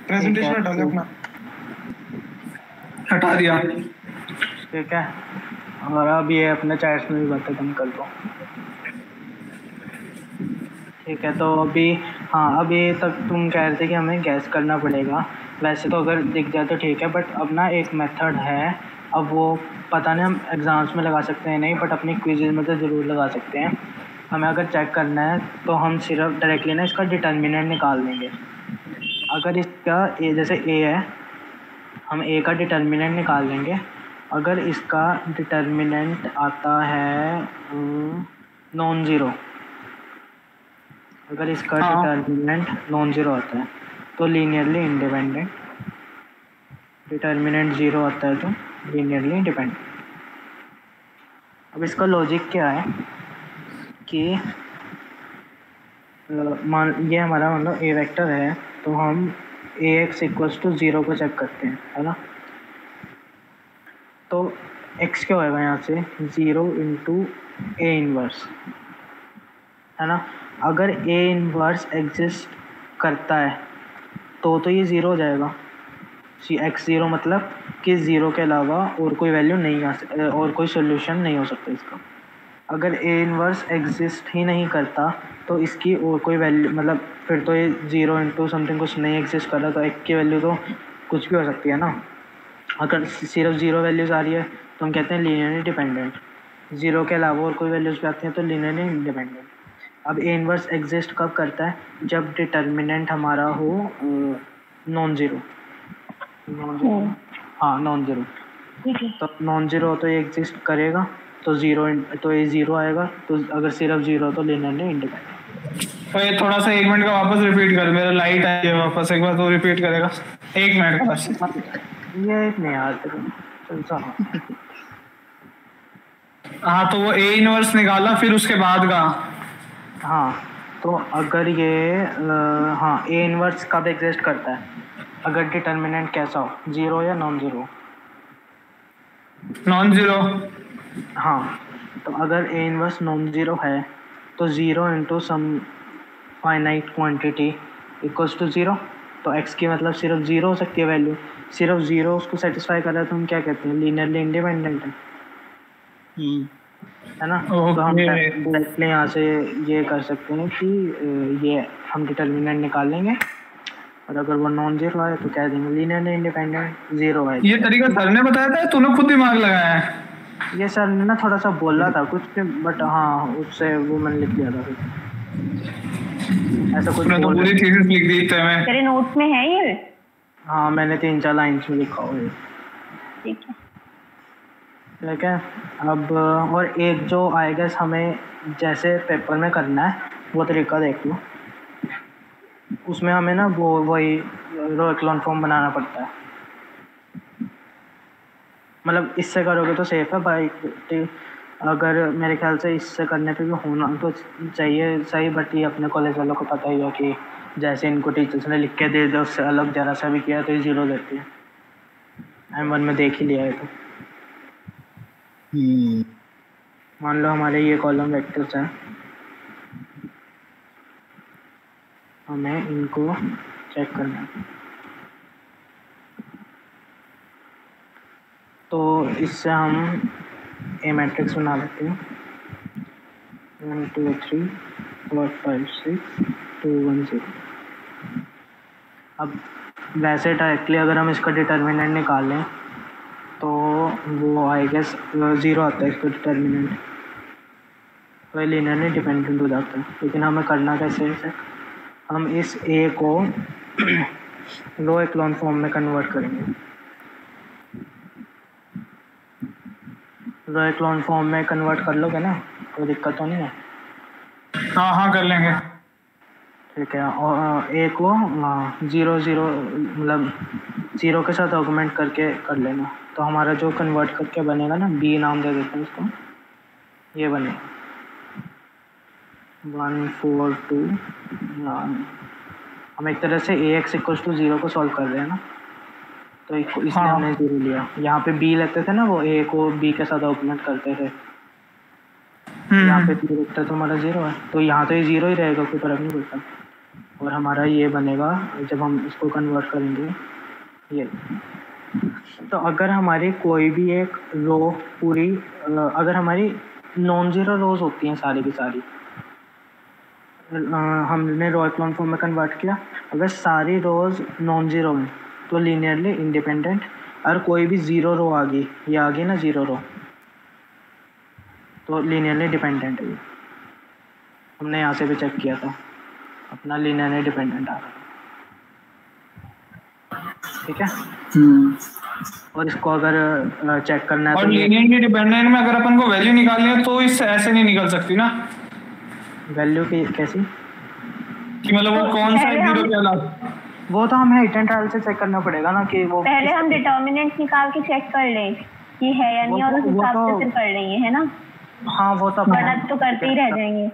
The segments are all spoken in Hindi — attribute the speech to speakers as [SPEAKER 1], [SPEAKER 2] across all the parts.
[SPEAKER 1] प्रेजेंटेशन हटा दे अपना।
[SPEAKER 2] हटा दिया।
[SPEAKER 3] ठीक है, और अब ये अपने चैट्स में भी बातें कम कर दो। ठीक है, तो अभी हाँ, अभी तक तुम कह रहे थे कि हमें गैस करना पड़ेगा। वैसे तो अगर दिख जाए तो ठीक है, बट अब ना एक मेथड है, अब वो पता नहीं हम एग्ज़ाम्स में लगा सकते हैं नहीं, बट अपनी क्विज़ में तो ज़रूर लगा सकते हैं। हमें अगर चेक करना है तो हम सिर्फ डायरेक्टली ना इसका डिटर्मिनेंट निकाल देंगे। अगर इसका ए जैसे ए है, हम ए का डिटर्मिनेंट निकाल लेंगे। अगर इसका डिटर्मिनेंट आता है नॉन ज़ीरो, अगर इसका डिटर्मिनेंट नॉन ज़ीरो आता है तो लीनियरली इंडिपेंडेंट, डिटर्मिनेंट ज़ीरो आता है तो लीनियरली इंडिपेंडेंट। अब इसका लॉजिक क्या है कि ये हमारा मतलब ए वेक्टर है, तो हम ए एक्स इक्वल्स टू ज़ीरो को चेक करते हैं, है ना। तो एक्स क्या होएगा यहाँ से, ज़ीरो इंटू ए इनवर्स, है ना। अगर ए इनवर्स एग्जिस्ट करता है तो ये ज़ीरो हो जाएगा। एक्स ज़ीरो मतलब कि ज़ीरो के अलावा और कोई वैल्यू नहीं और कोई सोल्यूशन नहीं हो सकता इसका। अगर ए इनवर्स एग्जिस्ट ही नहीं करता तो इसकी और कोई वैल्यू मतलब फिर तो ये ज़ीरो इंटू समथिंग कुछ नहीं एग्जिस्ट कर रहा, तो एक की वैल्यू तो कुछ भी हो सकती है ना। अगर सिर्फ ज़ीरो वैल्यूज़ आ रही है तो हम कहते हैं लीनियरली डिपेंडेंट, ज़ीरो के अलावा और कोई वैल्यूज़ भी आती हैं तो लीनियरली इंडिपेंडेंट। अब ए इनवर्स एग्जिस्ट कब करता है, जब डिटर्मिनेंट हमारा हो नॉन ज़ीरो। हाँ, नॉन ज़ीरो। तो नॉन ज़ीरो तो ये एग्जिस्ट करेगा, तो तो ये ज़ीरो आएगा, तो अगर सिर्फ ज़ीरो तो लीनियरली इंडिपेंडेंट।
[SPEAKER 2] तो ये थोड़ा सा 1 मिनट का वापस रिपीट कर, मेरा लाइट आई है वापस, एक बार तो रिपीट करेगा 1 मिनट का बस।
[SPEAKER 3] ये नहीं यार,
[SPEAKER 2] हाँ, तो वो ए इनवर्स निकाला, फिर उसके बाद का
[SPEAKER 3] हाँ, तो अगर ये हाँ, ए इनवर्स कब एग्जिस्ट करता है, अगर डिटर्मिनेंट कैसा हो, ज़ीरो या नॉन ज़ीरो।
[SPEAKER 2] Non zero.
[SPEAKER 3] हाँ, तो अगर ए इनवर्स नॉन ज़ीरो है तो zero into some finite quantity equals to zero. तो एक्स की मतलब सिर्फ ज़ीरो हो सकती है वैल्यू, सिर्फ ज़ीरो उसको सेटिस्फाई कर रहा है तो हम क्या कहते हैं, लीनियरली इंडिपेंडेंट है ना। तो हम डायरेक्टली यहाँ से ये कर सकते हैं कि ये हम डिटर्मिनेंट निकाल लेंगे, और अगर वो नॉन ज़ीरो है तो कह देंगे लीनियरली इंडिपेंडेंट, ज़ीरो है।
[SPEAKER 2] ये तरीका सर ने बताया था, तूने खुद दिमाग लगाया है?
[SPEAKER 3] ये सर ने ना थोड़ा सा बोला था कुछ, बट हाँ उससे वो मैंने लिख दिया था ऐसा कुछ।
[SPEAKER 2] तो पूरी थीसिस लिख दी थी मैं।
[SPEAKER 4] तेरे नोट्स में है ये?
[SPEAKER 3] हाँ, मैंने 3-4 लाइन्स में लिखा हुआ है।
[SPEAKER 4] ठीक है,
[SPEAKER 3] ठीक है। अब और एक जो आई गेस हमें जैसे पेपर में करना है वो तरीका देख लो। उसमें हमें ना वही रो एक्लॉन फॉर्म बनाना पड़ता है। मतलब इससे करोगे तो सेफ है भाई, अगर मेरे ख्याल से इससे करने पे भी होना तो चाहिए सही, बट ये अपने कॉलेज वालों को पता ही है कि जैसे इनको टीचर्स ने लिख के दे दिया उससे अलग जरा सा भी किया तो ये ज़ीरो देती है। M1 में देख ही लिया है। तो मान लो हमारे ये कॉलम वेक्टर्स हैं, हमें इनको चेक करना है, तो इससे हम ए मैट्रिक्स बना लेते हैं 1 2 3 4 5 6 2 1 0। अब वैसे डायरेक्टली अगर हम इसका डिटर्मिनेंट निकाल लें तो वो आई गेस ज़ीरो आता है इसका डिटर्मिनेंट, तो लीनियरली डिपेंडेंट हो जाता है। लेकिन हमें करना कैसे है, हम इस ए को रो एक्लॉन फॉर्म में कन्वर्ट करेंगे। रो एक्लॉन फॉर्म में कन्वर्ट कर लोगे ना, कोई दिक्कत तो नहीं है?
[SPEAKER 2] हाँ कर लेंगे।
[SPEAKER 3] ठीक है, और ए को 0 0 मतलब ज़ीरो के साथ ऑगमेंट करके कर लेना, तो हमारा जो कन्वर्ट करके बनेगा ना, बी नाम दे देते हैं इसको, ये बनेगा 1 4 2 हम एक तरह से ए एक्स इक्वल्स टू 0 को सॉल्व कर रहे हैं ना, तो इसलिए हमने 0 लिया। यहाँ पे बी लेते थे ना, वो ए को बी के साथ ऑगमेंट करते थे, यहाँ पे बी वेक्टर तो हमारा 0 है, तो यहाँ तो ये 0 ही रहेगा, कोई फर्क नहीं पड़ता। और हमारा ये बनेगा जब हम इसको कन्वर्ट करेंगे ये। तो अगर हमारी कोई भी एक रो पूरी अगर हमारी नॉन जीरो रोज होती हैं सारी की सारी, हमने रो एक्लोन फॉर्म में कन्वर्ट किया, अगर सारी रोज नॉन जीरो हैं तो लीनियरली इंडिपेंडेंट। अगर कोई भी जीरो रो आ गई, ये आ गई ना जीरो रो, तो लीनियरली डिपेंडेंट है ये। हमने यहाँ से भी चेक किया था, अपना लीनियरली डिपेंडेंट आ रहा था। ठीक है, और इसको अगर चेक करना है
[SPEAKER 2] और
[SPEAKER 3] तो
[SPEAKER 2] लीनियरली डिपेंडेंट में अगर अपन को वैल्यू निकालनी है तो इससे ऐसे नहीं निकल सकती ना,
[SPEAKER 3] वैल्यू की कैसी,
[SPEAKER 2] कि मतलब वो
[SPEAKER 4] तो
[SPEAKER 2] कौन सा
[SPEAKER 4] पहले
[SPEAKER 2] जीरो
[SPEAKER 4] हम-
[SPEAKER 2] कहलाता।
[SPEAKER 3] वो तो हमें हिट एंड ट्रायल से चेक करना पड़ेगा ना कि वो
[SPEAKER 4] पहले हम डिटर्मिनेंट निकाल के चेक कर लें कि है या नहीं, और उस
[SPEAKER 3] वो
[SPEAKER 4] हिसाब
[SPEAKER 3] तो-
[SPEAKER 4] से फिर कर लेंगे, है ना।
[SPEAKER 3] हाँ वो तो
[SPEAKER 4] वरना तो करते ही रह जाएंगे।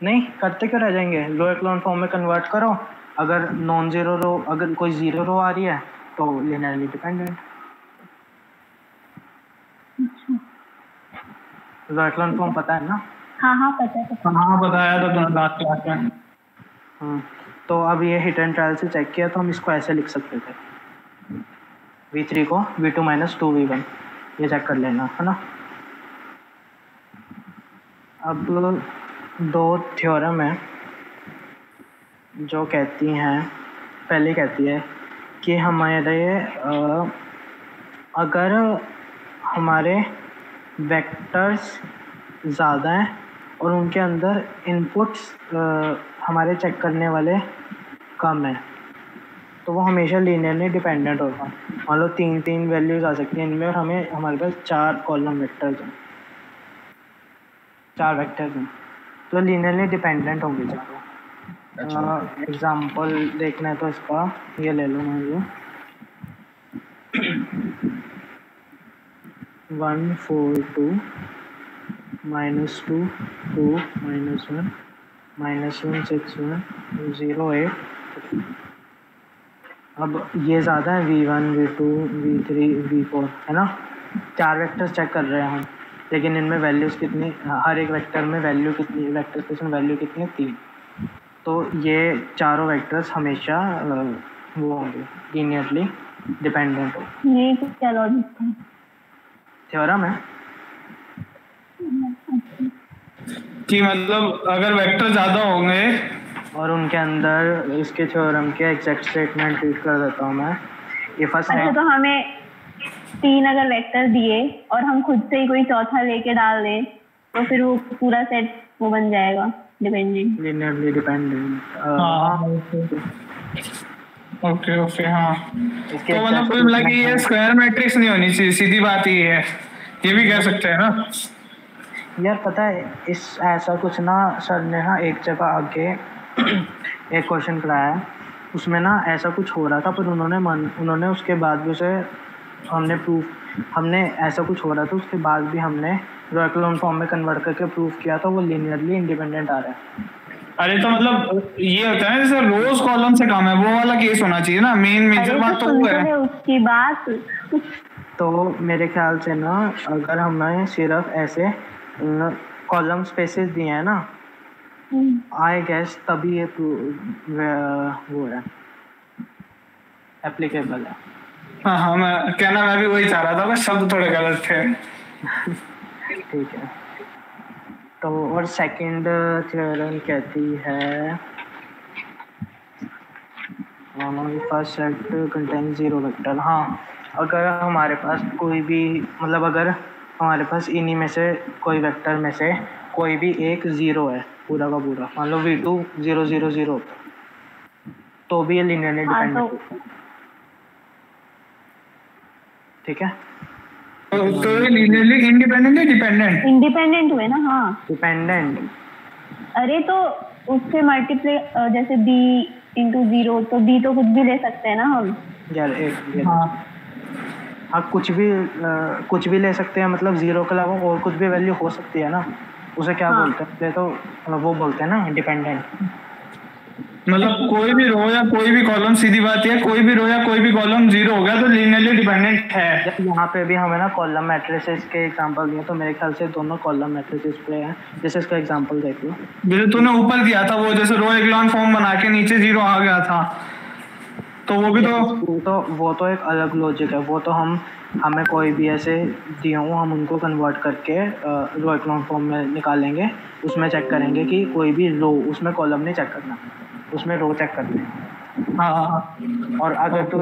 [SPEAKER 3] नहीं करते क्यों रह जाएंगे, रो एक्लोन फॉर्म में कन्वर्ट करो। अगर नॉन जीरो रो, अगर कोई जीरो रो आ रही है तो लीनियरली डिपेंडेंट। रो एक्लोन फॉर्म पता है ना।
[SPEAKER 4] हाँ हाँ पता है।
[SPEAKER 2] हाँ बताया था तुमने लास्ट क्लास में।
[SPEAKER 3] तो अब ये हिट एंड ट्रायल से चेक किया तो हम इसको ऐसे लिख सकते थे, V3 को V2 माइनस 2V1, ये चेक कर लेना है ना। अब दो थ्योरम है जो कहती हैं, पहले कहती है कि हमारे अगर हमारे वेक्टर्स ज़्यादा हैं और उनके अंदर इनपुट्स हमारे चेक करने वाले कम हैं तो वो हमेशा लीनियरली डिपेंडेंट होगा। मान लो 3 वैल्यूज आ सकती हैं इनमें और हमें हमारे पास 4 कॉलम वेक्टर्स हैं, 4 वेक्टर्स हैं, तो लीनियरली डिपेंडेंट होंगे चारों। एग्जाम्पल देखना है तो इसका ये ले लो, मैं ये 1 4 2 -2 2 -1 -1 6 1 0 8। अब ये ज़्यादा है V1 V2 V3 V4 है ना, 4 वेक्टर्स चेक कर रहे हैं हम, लेकिन इनमें वैल्यूज़ कितनी, हर एक वेक्टर में वैल्यू कितनी, वेक्टर स्पेस में वैल्यू कितनी है 3। तो ये चारों वेक्टर्स हमेशा वो होंगे लीनियरली डिपेंडेंट हो।
[SPEAKER 4] ये क्या लॉजिक है?
[SPEAKER 3] थ्योरम है
[SPEAKER 2] कि मतलब अगर वेक्टर ज्यादा होंगे
[SPEAKER 3] और उनके अंदर इसके थ्योरम के एग्जैक्ट स्टेटमेंट रीड कर देता हूँ मैं। ये फर्स्ट
[SPEAKER 4] अच्छा,
[SPEAKER 3] है,
[SPEAKER 4] तो हमें 3 अगर वेक्टर दिए और हम खुद से ही कोई चौथा लेके डाल दें तो फिर वो पूरा सेट वो बन जाएगा dependent.
[SPEAKER 3] Linearly dependent.
[SPEAKER 2] Okay okay हाँ।
[SPEAKER 3] इसके
[SPEAKER 2] तो मतलब कुल मिला के ये स्क्वायर मैट्रिक्स नहीं होनी चाहिए, सीधी बात ये है, ये भी कह सकते हैं ना।
[SPEAKER 3] यार पता है इस ऐसा कुछ ना, सर ने ना एक जगह आगे एक क्वेश्चन कराया है, उसमें ना ऐसा कुछ हो रहा था पर उन्होंने उसके बाद भी उसे हमने ऐसा कुछ हो रहा था उसके बाद भी हमने रो एक्लोन फॉर्म में कन्वर्ट करके प्रूफ किया था वो लीनियरली इंडिपेंडेंट आ रहा है।
[SPEAKER 2] अरे तो मतलब ये होता है जैसे रोज कॉलम से कम है, वो वाला केस होना चाहिए ना, मेजर बात तो वो है।
[SPEAKER 4] उसकी बात
[SPEAKER 3] तो मेरे ख्याल से ना अगर हमें सिर्फ ऐसे कॉलम स्पेसेस दिए हैं ना, आई गेस तभी ये वो है एप्लीकेबल है।
[SPEAKER 2] हाँ मैं भी वही चाह रहा था, बस शब्द थोड़े गलत थे।
[SPEAKER 3] ठीक है, तो और सेकंड थ्योरम कहती है फर्स्ट सेट कंटेन 0 वेक्टर। हाँ, अगर हमारे पास कोई भी मतलब अगर हमारे पास इन्हीं में से कोई वेक्टर में से कोई भी एक 0 है पूरा का पूरा, मान लो V2 0 0 0 तो भी ये लीनियरली डिपेंडेंट। ठीक है,
[SPEAKER 2] तो ये लीनियरली इंडिपेंडेंट है डिपेंडेंट?
[SPEAKER 4] इंडिपेंडेंट हुए ना। हाँ
[SPEAKER 3] डिपेंडेंट।
[SPEAKER 4] अरे तो उससे मल्टीप्लाई जैसे b इंटू 0, तो b तो कुछ भी ले सकते हैं ना हम
[SPEAKER 3] यार हाँ कुछ भी ले सकते हैं, मतलब 0 के अलावा और कुछ भी वैल्यू हो सकती है ना, उसे क्या बोलते हैं, तो वो बोलते हैं ना डिपेंडेंट।
[SPEAKER 2] मतलब कोई भी रो या कोई भी कॉलम, सीधी बात है, कोई भी रो या कोई भी कॉलम जीरो हो गया तो लीनियरली डिपेंडेंट है।
[SPEAKER 3] यहाँ पे भी हमें ना कॉलम मैट्रिसेस के एग्जांपल दिए, तो मेरे ख्याल से दोनों कॉलम मैट्रिसेस पे हैं। जैसे इसका एग्जांपल देख लो,
[SPEAKER 2] जैसे तूने ऊपर दिया था वो, जैसे रो एक्लॉन फॉर्म बना के नीचे जीरो आ गया था, तो वो भी
[SPEAKER 3] वो तो एक अलग लॉजिक है। वो तो हमें कोई भी ऐसे दिए हों, हम उनको कन्वर्ट करके रो एक्लॉन फॉर्म में निकालेंगे, उसमें चेक करेंगे कि कोई भी रो, उसमें कॉलम नहीं चेक करना, उसमें रो चेक करते हैं।
[SPEAKER 2] हाँ।
[SPEAKER 3] और अगर तू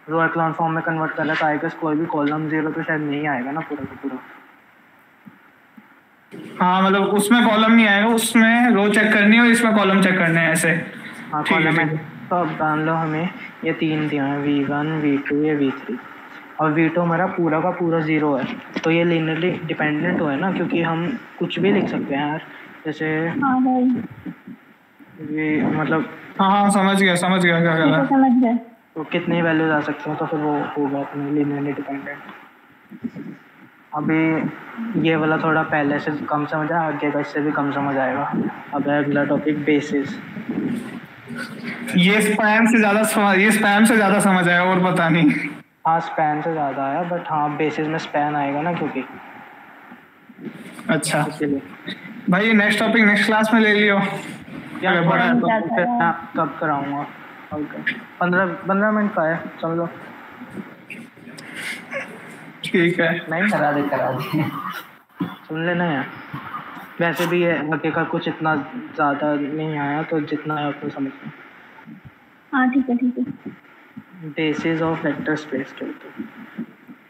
[SPEAKER 3] रो एक्लॉन फॉर्म में कन्वर्ट कर रहा है तो आएगा कोई भी कॉलम जीरो तो शायद नहीं आएगा ना पूरा का पूरा।
[SPEAKER 2] हाँ मतलब उसमें कॉलम नहीं आएगा, उसमें रो चेक करनी है और इसमें कॉलम चेक करने हैं ऐसे।
[SPEAKER 3] हाँ कॉलम है। तो अब मान लो हमें ये तीन दिए हैं, V1 V2 या V3, और V2 हमारा पूरा का पूरा जीरो है, तो ये लिनियरली डिपेंडेंट हो है ना, क्योंकि हम कुछ भी लिख सकते हैं यार, जैसे ये मतलब
[SPEAKER 2] हाँ समझ गया क्या कर रहा है।
[SPEAKER 4] समझ गए।
[SPEAKER 3] तो कितनी वैल्यूज आ सकती हैं, तो फिर वो होगा अपने लिनियरली डिपेंडेंट। अभी ये वाला थोड़ा पहले से कम समझ आया, आगे का इससे भी कम समझ आएगा। अब अगला टॉपिक बेसिस।
[SPEAKER 2] ये स्पैम से ज़्यादा समझ आया और पता नहीं।
[SPEAKER 3] हाँ स्पैन से ज़्यादा आया, बट हाँ बेसिस में स्पैन आएगा ना, क्योंकि
[SPEAKER 2] अच्छा
[SPEAKER 3] इसीलिए
[SPEAKER 2] भाई नेक्स्ट टॉपिक नेक्स्ट क्लास में ले लियो।
[SPEAKER 3] यार
[SPEAKER 2] बड़ा है
[SPEAKER 3] तो फिर मैं कब कराऊंगा? 15 मिनट का है, समझ लो।
[SPEAKER 2] ठीक है,
[SPEAKER 3] नहीं करा दे सुन लेना यार। वैसे भी ये आगे का कुछ इतना ज़्यादा नहीं आया, तो जितना है आपको समझ लो।
[SPEAKER 4] हाँ ठीक है।
[SPEAKER 3] बेसिस ऑफ वेक्टर स्पेस के ऊपर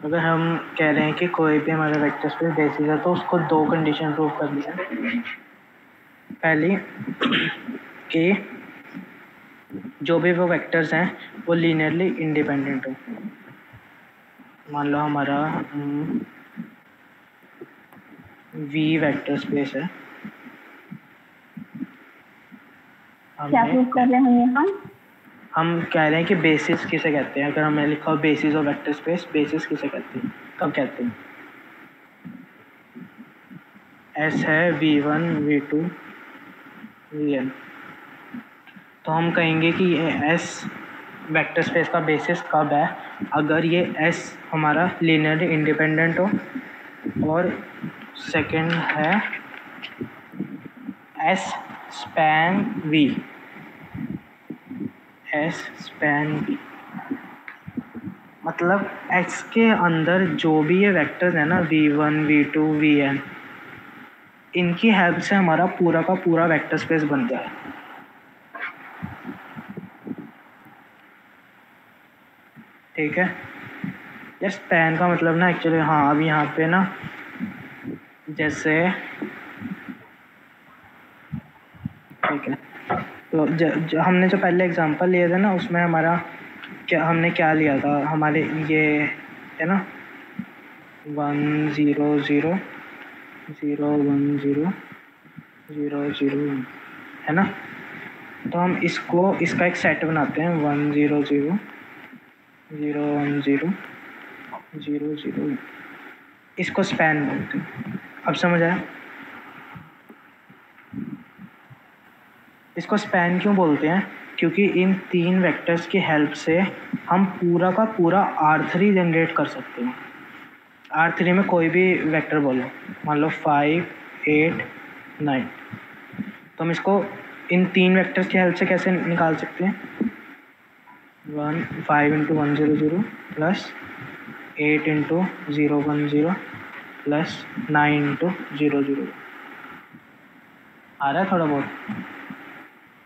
[SPEAKER 3] अगर हम कह रहे हैं कि कोई भी हमारा वेक्टर स्पेस बेसिस है, तो उसको दो कंडीशन प्रूव करनी है। पहली कि जो भी वो वेक्टर्स हैं वो लीनियरली इंडिपेंडेंट हो। मान लो हमारा V वेक्टर स्पेस है,
[SPEAKER 4] क्या प्रूव कर रहे हैं
[SPEAKER 3] हम कह रहे हैं कि बेसिस किसे कहते हैं। अगर हमने लिखा हो basis of vector space, basis किसे कहते हैं, कब कहते हैं? S है V1 V2 Vn, तो हम कहेंगे कि ये S वेक्टर स्पेस का बेसिस कब है? अगर ये S हमारा लीनियरली इंडिपेंडेंट हो, और सेकंड है S span V, S span V मतलब X के अंदर जो भी ये वेक्टर्स है ना, V1 V2 Vn, इनकी हेल्प से हमारा पूरा का पूरा वेक्टर स्पेस बन जाए। ठीक है यार, स्पैन का मतलब ना एक्चुअली, हाँ अभी यहाँ पे ना जैसे, ठीक है, तो हमने जो पहले एग्जांपल लिए थे ना, उसमें हमारा हमने क्या लिया था, हमारे ये है ना 1 0 0 0 1 0 0 0 है ना, तो हम इसका एक सेट बनाते हैं 1 0 0 0 1 0 0 0, इसको स्पैन बोलते हैं। अब समझ आया? इसको स्पैन क्यों बोलते हैं? क्योंकि इन तीन वेक्टर्स की हेल्प से हम पूरा का पूरा R3 जनरेट कर सकते हैं। R3 में कोई भी वेक्टर बोलो, मान लो 5 8 9, तो हम इसको इन तीन वेक्टर्स की हेल्प से कैसे निकाल सकते हैं? 5 × 1 0 0 प्लस 8 × 0 1 0 प्लस 9 × 0 0। आ रहा है थोड़ा बहुत?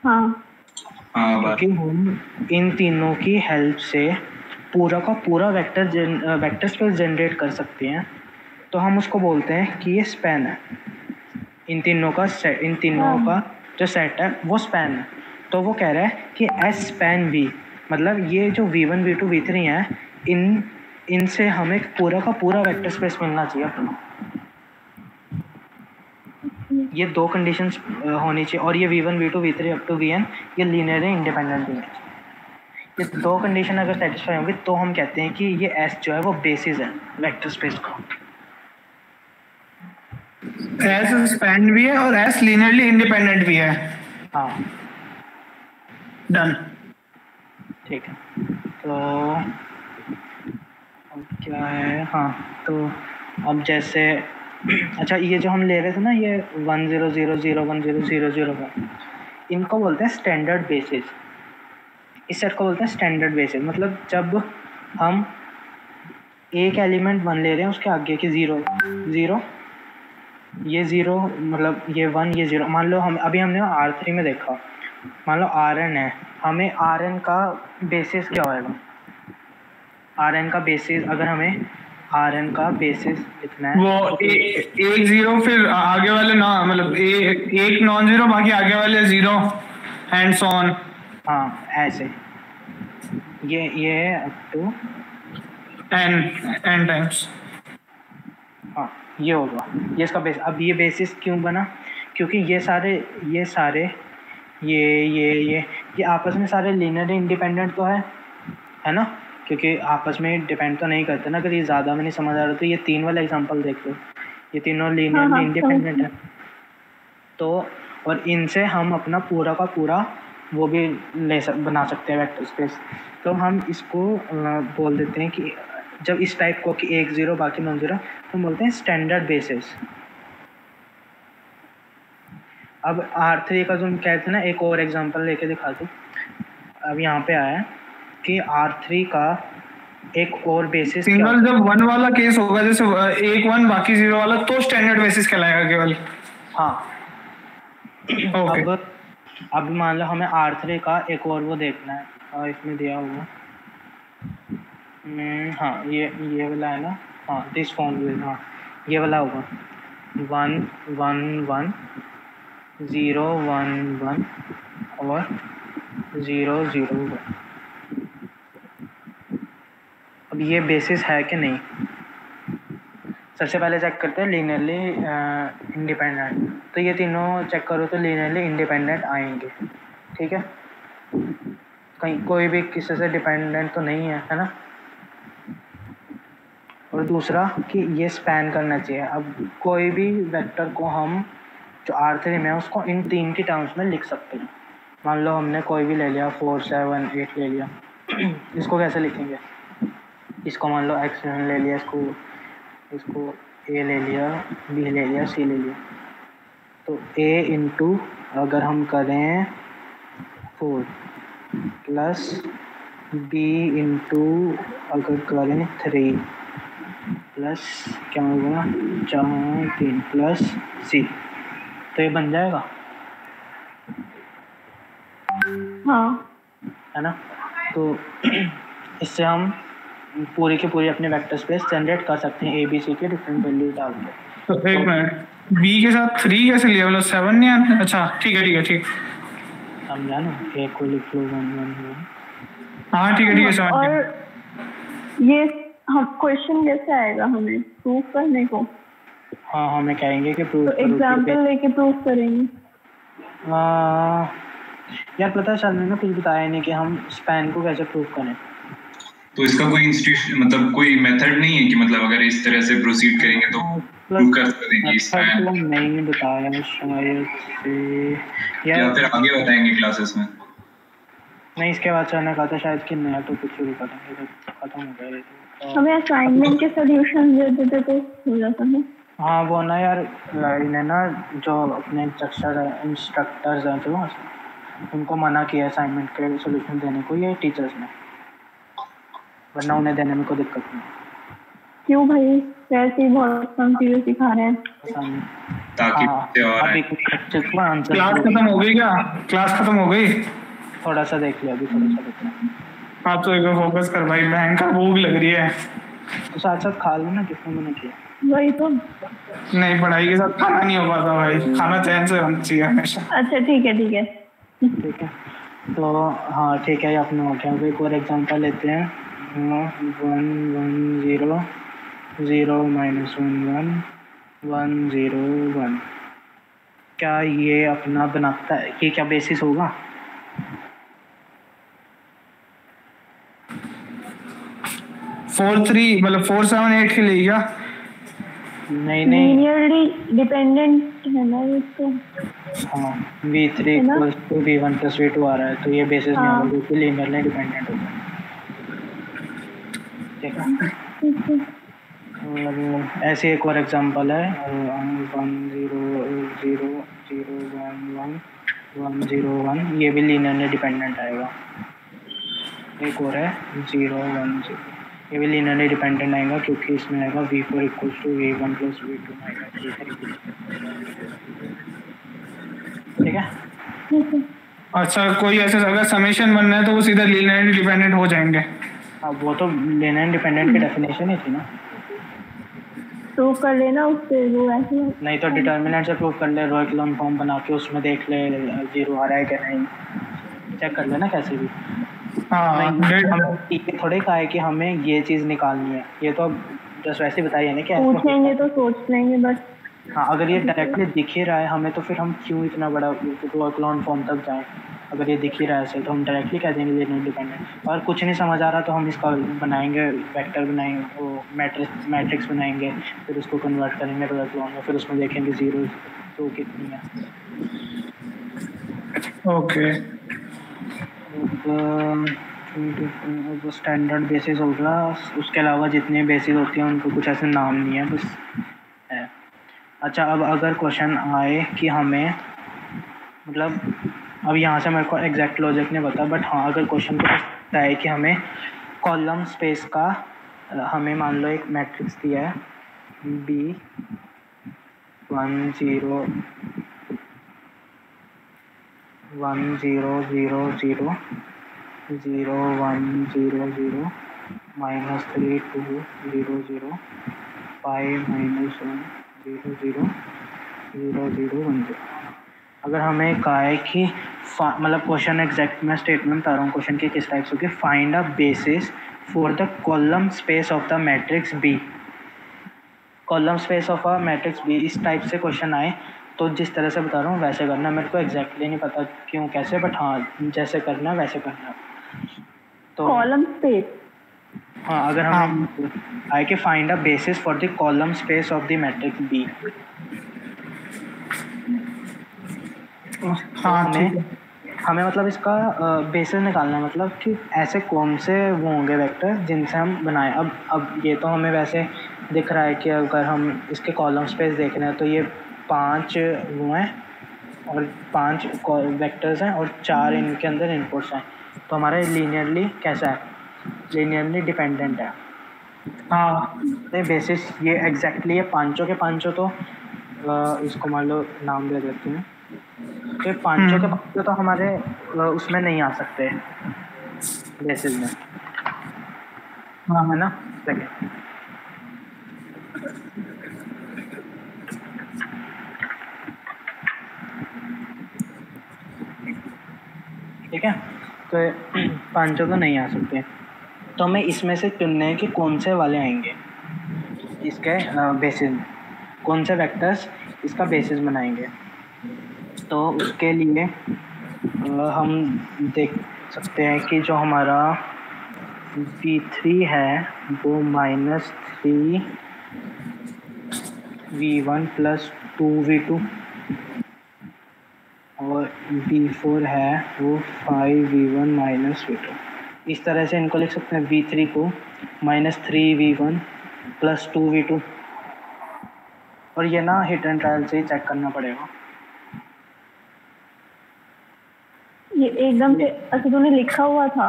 [SPEAKER 4] हाँ
[SPEAKER 3] क्योंकि हम इन तीनों की हेल्प से पूरा का पूरा वेक्टर स्पेस जनरेट कर सकते हैं, तो हम उसको बोलते हैं कि ये स्पैन है। इन तीनों का जो सेट है वो स्पैन है। तो वो कह रहा है कि S स्पैन V, मतलब ये जो V1 V2 V3 हैं, इनसे हमें पूरा का पूरा वेक्टर स्पेस मिलना चाहिए अपना। ये दो कंडीशंस होनी चाहिए, और ये V1 V2 V3 up to Vn ये लीनियरली इंडिपेंडेंट होनी चाहिए। ये दो कंडीशन अगर सेटिस्फाई होंगी तो हम कहते हैं कि ये S जो है वो बेसिस है वेक्टर स्पेस का।
[SPEAKER 2] एस स्पैन भी है और एस लीनियरली इंडिपेंडेंट भी है।
[SPEAKER 3] हाँ
[SPEAKER 2] डन।
[SPEAKER 3] ठीक है, तो अब क्या है, हाँ तो अब जैसे अच्छा ये जो हम ले रहे थे ना, ये 1 0 0 0 1 0 0 0 1, इनको बोलते हैं स्टैंडर्ड बेसिस। इस सेट को बोलते हैं स्टैंडर्ड बेसिस। मतलब जब हम एक एलिमेंट 1 ले रहे हैं, उसके आगे की 0 0, ये 0 मतलब ये 1 ये 0। मान लो हम अभी हमने R3 में देखा, मान लो Rn है, हमें Rn का बेसिस क्या होएगा? Rn का बेसिस, अगर हमें Rn का बेसिस लिखना है
[SPEAKER 2] वो एक जीरो फिर आगे वाले ना, मतलब एक नॉन जीरो बाकी आगे वाले जीरो एंड सो ऑन।
[SPEAKER 3] हाँ ऐसे, ये है अप टू
[SPEAKER 2] एन टाइम्स।
[SPEAKER 3] हाँ ये होगा, ये इसका बेस। अब ये बेसिस क्यों बना? क्योंकि ये सारे ये आपस में सारे लीनियर इंडिपेंडेंट तो है ना, क्योंकि आपस में डिपेंड तो नहीं करते ना। अगर ये ज़्यादा में नहीं समझ आ रहा तो ये 3 वाला एग्जांपल देख लो, ये तीनों लीनियर इंडिपेंडेंट है। तो और इनसे हम अपना पूरा का पूरा वो भी बना सकते हैं वेक्टर स्पेस। तो हम इसको बोल देते हैं कि जब इस टाइप को कि 1 0 बाकी नॉन जीरो, तो बोलते हैं स्टैंडर्ड बेसिस। अब R3 का जो हम कहते हैं ना, एक और एग्जांपल लेके दिखा दूँ। अब यहाँ पे आया कि R3 का एक और बेसिस
[SPEAKER 2] सिंगल जब 1 वाला केस होगा, जैसे 1 1 बाकी 0 वाला, तो स्टैंडर्ड बेसिस कहलाएगा केवल। हाँ
[SPEAKER 3] okay. अब मान लो हमें R3 का एक और वो देखना है, और इसमें दिया होगा हाँ ये वाला है ना, हाँ दिस फॉर्म, हाँ ये वाला होगा 1 1 1 0 1 1 और 0 0 1। अब ये बेसिस है कि नहीं, सबसे पहले चेक करते हैं लीनियरली इंडिपेंडेंट। तो ये तीनों चेक करो तो लीनियरली इंडिपेंडेंट आएंगे, ठीक है। कहीं कोई भी किसी से डिपेंडेंट तो नहीं है ना। और दूसरा कि ये स्पैन करना चाहिए। अब कोई भी वेक्टर को हम जो R3 में है उसको इन 3 की टर्म्स में लिख सकते हैं। मान लो हमने कोई भी ले लिया, 4 7 8 ले लिया इसको कैसे लिखेंगे? इसको मान लो x ले लिया, इसको a ले लिया, b ले लिया, c ले लिया। तो a इंटू अगर हम करें 4 प्लस b इंटू अगर करें 3 प्लस क्या होगा 4 3 प्लस c, तो ये बन जाएगा,
[SPEAKER 4] हाँ
[SPEAKER 3] है ना। तो इससे हम पूरी की पूरी अपने वेक्टर स्पेस जनरेट कर सकते हैं ABC के डिफरेंट वैल्यूज डाल के।
[SPEAKER 2] तो एक मिनट, B के साथ 3 कैसे लिया? मतलब 7 नहीं आना? अच्छा ठीक है ठीक
[SPEAKER 3] समझा ना, एक को लिख लो 1 1 1।
[SPEAKER 2] हाँ ठीक है समझ गया।
[SPEAKER 4] और ये हम क्वेश्चन कैसे आएगा हमें प्रूव करने को?
[SPEAKER 3] हाँ हमें कहेंगे कि प्रूव
[SPEAKER 4] तो एग्जांपल लेके प्रूव करेंगे।
[SPEAKER 3] यार पता है, सर ने ना कुछ बताया नहीं कि हम स्पैन को कैसे प्रूव करें।
[SPEAKER 1] तो इसका कोई इंस्टीट्यूशन मतलब कोई मेथड नहीं है कि मतलब अगर इस तरह से प्रोसीड करेंगे तो प्रूव कर सकते हैं कि स्पैन
[SPEAKER 3] नहीं बताया शायद से,
[SPEAKER 1] या फिर आगे बताएंगे क्लासेस में?
[SPEAKER 3] नहीं, इसके बाद सर ने कहा था शायद कि नया टॉपिक शुरू करेंगे जब खत्म हो गया तो
[SPEAKER 4] हमें असाइनमेंट के सॉल्यूशन दे देते तो हो जाता है।
[SPEAKER 3] हाँ वो ना यार, इन्हें ना जो अपने इंस्ट्रक्टर्स हैं जो उनको मना किया असाइनमेंट के सॉल्यूशन देने को, ये टीचर्स ने, वरना उन्हें देने में कोई दिक्कत नहीं।
[SPEAKER 4] क्यों भाई, वैसे ही बहुत कम चीजें सिखा रहे हैं
[SPEAKER 1] ताकि
[SPEAKER 3] अभी
[SPEAKER 2] क्लास खत्म हो गई क्या? क्लास खत्म हो गई?
[SPEAKER 3] थोड़ा सा देख लिया, अभी थोड़ा सा देख लिया।
[SPEAKER 2] हाँ तो एक फोकस कर भाई, बहन का भूख लग रही है।
[SPEAKER 3] तो साथ साथ खा लो ना, किसने मैंने किया।
[SPEAKER 4] वही तो,
[SPEAKER 2] नहीं पढ़ाई के साथ खाना नहीं हो पाता भाई, खाना चैन से होना चाहिए हमेशा।
[SPEAKER 4] अच्छा ठीक है
[SPEAKER 3] ठीक है, तो हाँ ठीक है, अपने हो गया। एक और एग्जांपल लेते हैं, 1 1 0 0 -1 1 1 0 1। क्या ये अपना बनाता है? ये क्या बेसिस होगा?
[SPEAKER 2] 4 3 मतलब 4 7 8 के लिए क्या?
[SPEAKER 3] नहीं नहीं,
[SPEAKER 4] लीनियरली डिपेंडेंट है ना ये तो।
[SPEAKER 3] हाँ v3
[SPEAKER 4] है ना?
[SPEAKER 3] Equals to v1 plus v2 आ रहा है, तो ये बेसिस नहीं
[SPEAKER 4] हाँ।
[SPEAKER 3] होगा क्योंकि लीनियरली डिपेंडेंट होगा। ठीक है,
[SPEAKER 4] ठीक है।
[SPEAKER 3] और ऐसे एक और एग्जांपल है 1 0 0 0 1 1 1 0 1, ये भी लीनियरली डिपेंडेंट आएगा। एक और है 0 1 0, ये भी लीनियरली डिपेंडेंट आएगा क्योंकि इसमें आएगा v4 equals to v1 plus v2 minus v3। ठीक है,
[SPEAKER 4] ठीक है।
[SPEAKER 2] अच्छा, कोई ऐसे अगर समेशन बनना है तो वो सीधा लीनियरली डिपेंडेंट हो जाएंगे।
[SPEAKER 3] अब वो तो लीनियर डिपेंडेंट की डेफिनेशन ही थी ना।
[SPEAKER 4] प्रूव कर लेना उससे वो ऐसे।
[SPEAKER 3] नहीं तो डिटर्मिनेंट से प्रूव कर ले, रो एक्लोन फॉर्म बना के उसमें देख ले जीरो आ रहा है क्या नहीं, चेक कर लेना कैसे भी।
[SPEAKER 2] हाँ,
[SPEAKER 3] हमें थोड़े कहा है कि हमें ये चीज़ निकालनी है, ये तो जस्ट वैसे बताइए ना कि
[SPEAKER 4] पूछेंगे तो सोच लेंगे बस।
[SPEAKER 3] हाँ, अगर ये डायरेक्टली दिख ही रहा है हमें तो फिर हम क्यों इतना बड़ा रो एक्लोन फॉर्म तक जाएं। अगर ये दिख ही रहा है ऐसे तो हम डायरेक्टली कह देंगे लीनियर डिपेंडेंट। और कुछ नहीं समझ आ रहा तो हम इसका बनाएंगे, वेक्टर बनाएंगे, वो मैट्रिक्स बनाएंगे, फिर उसको कन्वर्ट करेंगे रो एक्लोन में, फिर उसमें देखेंगे जीरो तो कितनी है।
[SPEAKER 2] ओके।
[SPEAKER 3] वो स्टैंडर्ड बेसिस होगा, उसके अलावा जितने बेसिस होती हैं उनको कुछ ऐसे नाम नहीं है, बस है। अच्छा, अब अगर क्वेश्चन आए कि हमें मतलब, अब यहाँ से मेरे को एग्जैक्ट लॉजिक नहीं पता, बट हाँ अगर क्वेश्चन को पता है कि हमें कॉलम स्पेस का, हमें मान लो एक मैट्रिक्स दिया है B 1 0 1 0 0 0 0 1 0 0 -3 2 0 0 5 -1 0 0 0 0 1 0। अगर हमें कहा है कि मतलब क्वेश्चन एग्जैक्ट में स्टेटमेंट बता रहा हूँ क्वेश्चन की किस टाइप से होगी, find a basis for the column space of the matrix B. Column space of a matrix B, इस टाइप से क्वेश्चन आए तो जिस तरह से बता रहा हूँ वैसे करना। मेरे को एग्जैक्टली नहीं पता क्यों कैसे, बट हाँ जैसे करना वैसे करना। तो
[SPEAKER 4] कॉलम स्पेस,
[SPEAKER 3] हाँ, अगर हमें आए कि find a basis for the column space of the matrix B,
[SPEAKER 2] हाँ
[SPEAKER 3] हमें मतलब इसका बेसिस निकालना है, मतलब कि ऐसे कौन से वो होंगे वेक्टर जिनसे हम बनाएं। अब ये तो हमें वैसे दिख रहा है कि अगर हम इसके कॉलम स्पेस देख रहे हैं तो ये 5 वो हैं और 5 वेक्टर्स हैं और 4 इनके अंदर इनपुट्स हैं, तो हमारा लीनियरली कैसा है, लीनियरली डिपेंडेंट है।
[SPEAKER 2] हाँ,
[SPEAKER 3] तो बेसिस ये एग्जैक्टली ये पांचों के पांचों, तो इसको मान लो नाम दे देते हैं, तो पांचों के पांचों तो हमारे उसमें नहीं आ सकते बेसिस में,
[SPEAKER 2] हाँ,
[SPEAKER 3] है ना। सेकेंड, ठीक है, तो पांचों तो नहीं आ सकते, तो हमें इसमें से चुनने हैं कि कौन से वाले आएंगे इसके बेसिस में, कौन से वेक्टर्स इसका बेसिस बनाएंगे। तो उसके लिए हम देख सकते हैं कि जो हमारा v3 है वो -3 v1 प्लस 2v2 और v4 है वो 5 v1 माइनस v2। इस तरह से इनको लिख सकते हैं, v3 को -3 v1 प्लस 2v2। और ये ना हिट एंड ट्रायल से ही चेक करना पड़ेगा।
[SPEAKER 4] ये एकदम से अच्छा तूने लिखा हुआ था।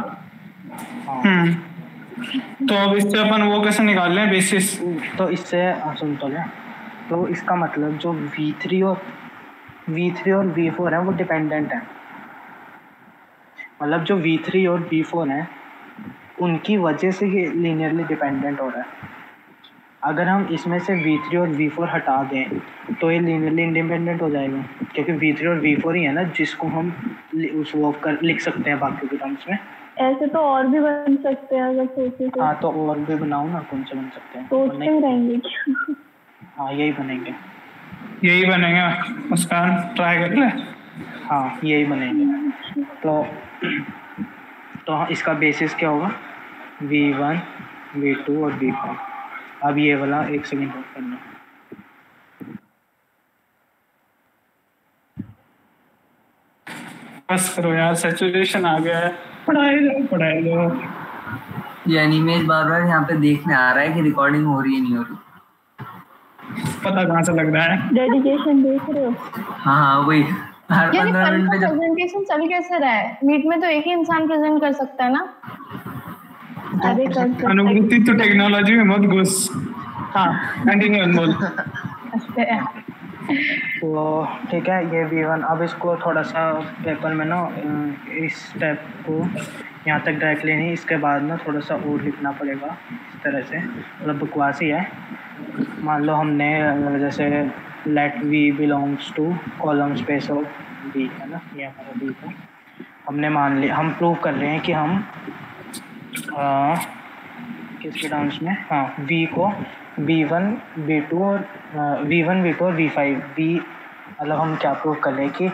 [SPEAKER 3] हाँ,
[SPEAKER 2] तो अब इससे अपन वो कैसे निकाल लें बेसिस?
[SPEAKER 3] तो इससे सुन तो क्या, तो इसका मतलब जो v3 और v4 है वो डिपेंडेंट है, मतलब जो v3 और v4 है उनकी वजह से ये लीनियरली डिपेंडेंट हो रहा है। अगर हम इसमें से v3 और v4 हटा दें तो ये लीनियरली इंडिपेंडेंट हो जाएगा, क्योंकि v3 और v4 ही है ना जिसको हम उस वो कर लिख सकते हैं बाकी के टर्म्स में।
[SPEAKER 4] ऐसे तो और भी बन सकते हैं अगर सोचे तो।
[SPEAKER 3] हाँ, तो और भी बनाओ ना, कौन से बन सकते हैं,
[SPEAKER 4] सोचते ही रहेंगे।
[SPEAKER 3] हाँ यही बनेंगे,
[SPEAKER 2] यही बनेगा, मुस्कान ट्राई कर ले।
[SPEAKER 3] हाँ यही बनेंगे। तो इसका बेसिस क्या होगा, v1 v2 और v4। अब ये वाला एक सेकंड होल्ड करना।
[SPEAKER 2] बस करो यार, सैचुरेशन आ गया है, पढ़ाई लो।
[SPEAKER 5] ये एनिमेज बार बार यहाँ पे देखने आ रहा है कि रिकॉर्डिंग हो रही है नहीं हो रही,
[SPEAKER 2] पता कहाँ से लग रहा है।
[SPEAKER 4] डेडिकेशन देख रहे हो?
[SPEAKER 5] हाँ वही, हर
[SPEAKER 6] यार
[SPEAKER 5] 15
[SPEAKER 6] कल
[SPEAKER 5] मिनट
[SPEAKER 6] का
[SPEAKER 5] पे जब
[SPEAKER 6] प्रेजेंटेशन चल कैसे रहा है? मीट में तो एक ही इंसान प्रेजेंट कर सकता है ना?
[SPEAKER 4] अरे कर
[SPEAKER 2] अनुभूति तो टेक्नोलॉजी में मत घुस। हाँ कंटिन्यू अनमोल।
[SPEAKER 3] तो ठीक है, ये V1 अब इसको थोड़ा सा पेपर में ना इस स्टेप को यहाँ तक डायरेक्टली नहीं, इसके बाद ना थोड़ा सा और लिखना पड़ेगा इस तरह से, मतलब बकवास ही है। मान लो हमने जैसे let V belongs to column space of V, है ना, ये हमारा V था। हमने मान लिया, हम प्रूव कर रहे हैं कि हम किसके टर्म्स में, हाँ V को V1 V2 और V5 V, मतलब हम क्या प्रूव कर रहे हैं कि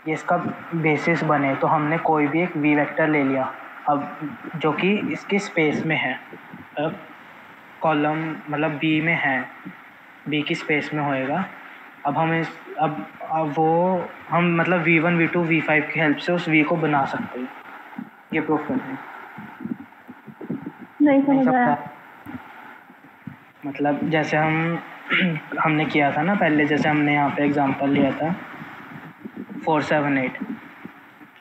[SPEAKER 3] ये इसका बेसिस बने, तो हमने कोई भी एक V वेक्टर ले लिया अब जो कि इसकी स्पेस में है, अब कॉलम मतलब B में है, B की स्पेस में होएगा। अब हम अब वो हम मतलब V1 V2 V5 की हेल्प से उस V को बना सकते हैं, ये प्रूव कर रहे हैं।
[SPEAKER 4] नहीं समझ आया।
[SPEAKER 3] मतलब जैसे हमने किया था ना पहले, जैसे हमने यहाँ पे एग्जांपल लिया था 4 7 8,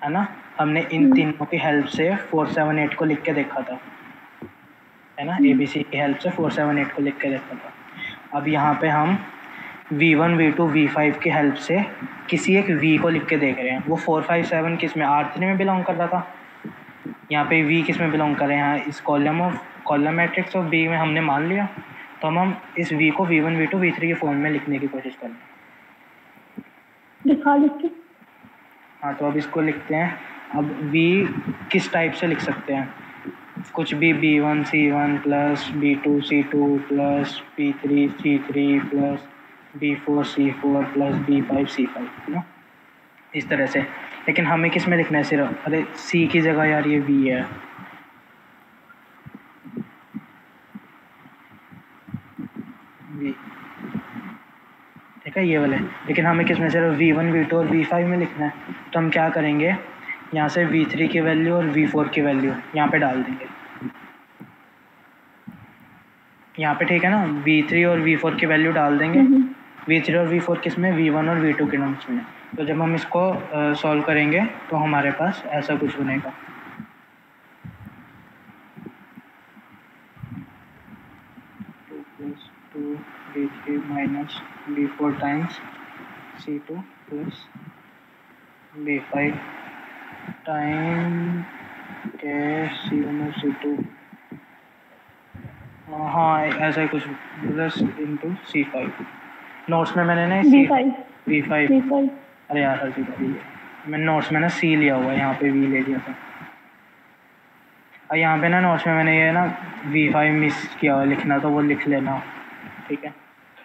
[SPEAKER 3] है ना, हमने इन तीनों की हेल्प से 4 7 8 को लिख के देखा था, है ना, ABC की हेल्प से 4 7 8 को लिख के देखा था। अब यहाँ पे हम V1 V2 V5 की हेल्प से किसी एक V को लिख के देख रहे हैं। वो 4 5 7 किस में, R3 में बिलोंग कर रहा था, यहाँ पे V किस में बिलोंग कर रहे हैं, इस कॉलम मैट्रिक्स ऑफ B में हमने मान लिया। तो हम इस V को V1 V2 V3 के फॉर्म में लिखने की कोशिश कर रहे हैं।
[SPEAKER 4] लिखा लिख के।
[SPEAKER 3] हाँ तो अब इसको लिखते हैं। अब V किस टाइप से लिख सकते हैं, कुछ भी B1 C1 plus B2 C2 plus B3 C3 plus B4 C4 plus B5 C5, है ना, इस तरह से। लेकिन हमें किस में लिखना है सिर्फ, अरे C की जगह यार ये V है, V, ठीक है ये वाले। लेकिन हमें किस में सिर्फ V1 V2 और V5 में लिखना है। तो हम क्या करेंगे, यहाँ से V3 की वैल्यू और V4 की वैल्यू यहाँ पे डाल देंगे, यहाँ पे, ठीक है ना, V3 और V4 की वैल्यू डाल देंगे। V3 और V4 किस में, V1 और V2 के टर्म्स में। तो जब हम इसको सॉल्व करेंगे तो हमारे पास ऐसा कुछ बनेगा। B3 minus B4 times C2 plus B5 time के C1 और C2, हाँ ऐसा ही कुछ, प्लस इंटू C5। नोट्स में मैंने ना V5 अरे यार हर चीज़ मैंने नोट्स में ना C लिया हुआ है, यहाँ पे V ले लिया था। और यहाँ पे ना नोट्स में मैंने ये ना V5 मिस किया हुआ लिखना, तो वो लिख लेना, ठीक है।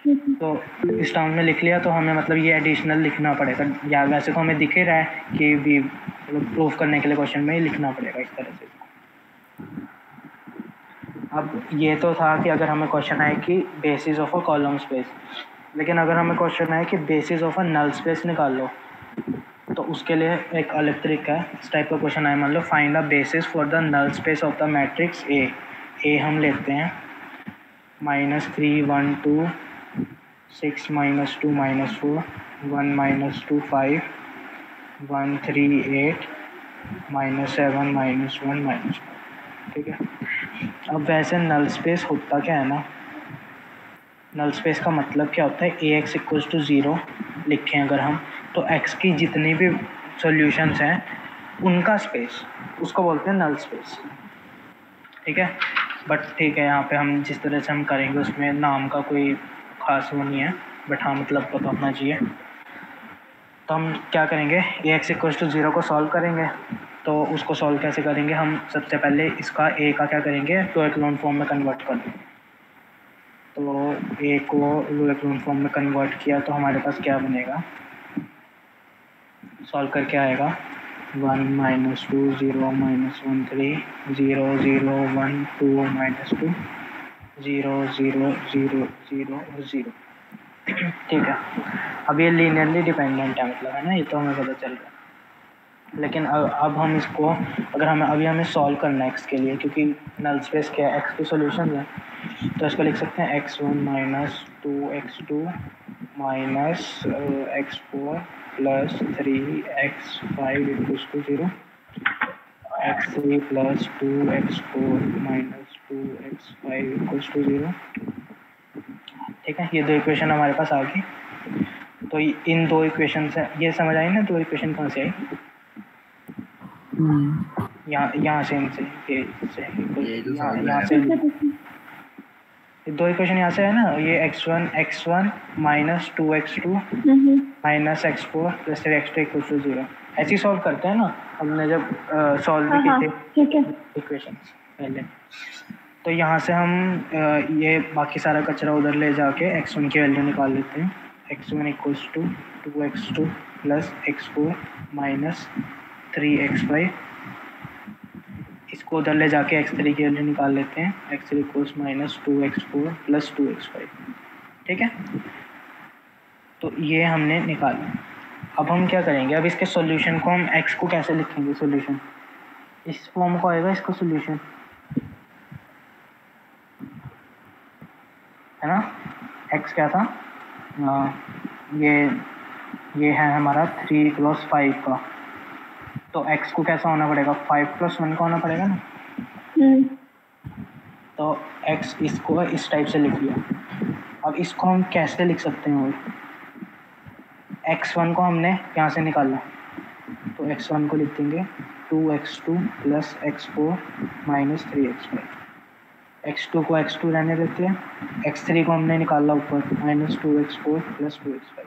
[SPEAKER 3] तो इस टर्म में लिख लिया, तो हमें मतलब ये एडिशनल लिखना पड़ेगा, या वैसे तो हमें दिख ही रहा है कि भी मतलब प्रूफ करने के लिए क्वेश्चन में ही लिखना पड़ेगा इस तरह से। अब ये तो था कि अगर हमें क्वेश्चन आए कि basis of a column space, लेकिन अगर हमें क्वेश्चन आए कि basis of a null space निकाल लो, तो उसके लिए एक अलग तरीका है। इस टाइप का क्वेश्चन आए, मान लो find the basis for the null space of the matrix A हम लेते हैं -3 1 2 6 -2 -4 1 -2 5 1 3 8 -7 -1 -1, ठीक है। अब वैसे नल स्पेस होता क्या है ना, नल स्पेस का मतलब क्या होता है, Ax = 0 लिखें अगर हम, तो x की जितनी भी सॉल्यूशंस हैं उनका स्पेस, उसको बोलते हैं नल स्पेस, ठीक है। बट ठीक है, यहाँ पे हम जिस तरह से हम करेंगे उसमें नाम का कोई ख़ास वो नहीं है, बट हाँ मतलब पता होना चाहिए। तो हम क्या करेंगे, Ax = 0 को सॉल्व करेंगे। तो उसको सॉल्व कैसे करेंगे, हम सबसे पहले इसका A का क्या करेंगे, लो एक्लोन फॉर्म में कन्वर्ट कर देंगे। तो A को लो एक्लोन फॉर्म में कन्वर्ट किया तो हमारे पास क्या बनेगा, सॉल्व करके आएगा 1 -2 0 -1 3 0 0 1 2 -2 0 0 0 0 और 0, ठीक है। अब ये लीनियरली डिपेंडेंट है, मतलब है ना, ये तो हमें पता चल रहा है। लेकिन अब हम इसको अगर हमें सॉल्व करना है x के लिए, क्योंकि नल स्पेस क्या है, x की सॉल्यूशन है, तो इसको लिख सकते हैं x1 minus 2x2 minus x4 plus 3x5 equals to 0, x3 plus 2x4 minus 2x5 equals to 0। ठीक है, ये दो इक्वेशन हमारे पास आ गई। तो इन दो इक्वेशन से ये समझ आई ना, दो इक्वेशन कहाँ से आई? यहाँ से, इनसे यहाँ से दो इक्वेशन यहाँ से है ना, ये x1 minus 2x2 minus x4 plus 3x2 equal to 0। ऐसे ही सॉल्व करते हैं ना, हमने जब सॉल्व भी की थी इक्वेशंस पहले। तो यहाँ से हम ये बाकी सारा कचरा उधर ले जाके x1 की वैल्यू निकाल लेते हैं। x1 equals to 2x2 plus x4 minus 3x5, इसको उधर ले जाके x3 की वैल्यू निकाल लेते हैं। x3 equals minus 2x4 plus 2x5। ठीक है, तो ये हमने निकाला। अब हम क्या करेंगे, अब इसके सॉल्यूशन को हम x को कैसे लिखेंगे? सॉल्यूशन इस फॉर्म का आएगा इसका सॉल्यूशन, है ना। x क्या था, ये है हमारा 3 + 5 का, तो x को कैसा होना पड़ेगा, 5 + 1 का होना पड़ेगा ना। तो x इसको इस टाइप से लिख लिया। अब इसको हम कैसे लिख सकते हैं, x1 को हमने यहाँ से निकाला, तो x1 को लिख देंगे 2x2 plus x4 minus 3x5। x2 को x2 रहने देते हैं, x3 को हमने निकाला ऊपर माइनस 2x4 प्लस 2x5।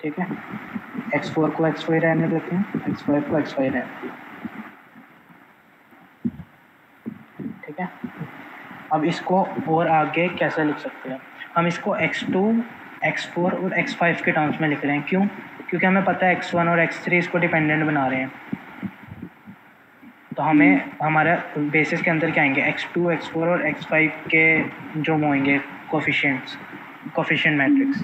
[SPEAKER 3] ठीक है, x4 को x5 रहने देते हैं, x5 को x5 रहने देते हैं। ठीक है, अब इसको और आगे कैसे लिख सकते हैं, हम इसको x2, x4 और x5 के टर्म्स में लिख रहे हैं। क्यों? क्योंकि हमें पता है x1 और x3 इसको डिपेंडेंट बना रहे हैं। तो हमें हमारा बेसिस के अंदर क्या आएंगे, x2, x4 और x5 के जो होंगे कोफिशिएंट मैट्रिक्स,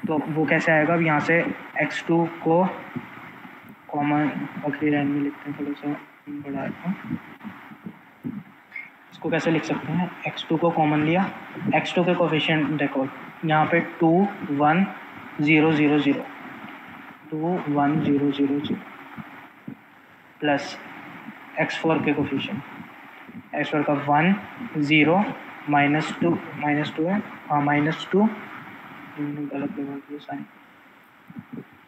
[SPEAKER 3] तो वो कैसे आएगा। अब यहाँ से x2 को कॉमन आखिरी लाइन में लिखते हैं, थोड़ा सा बढ़ाते हैं। इसको कैसे लिख सकते हैं, x2 को कॉमन लिया, x2 के कोफिशिएंट देखो यहाँ पे 2 1 0 0 0 2 1 0 0 0 प्लस x4 के कोफिशिएंट, x4 का 1 0 माइनस 2 है, हाँ माइनस 2, गलत लगा दिया साइन।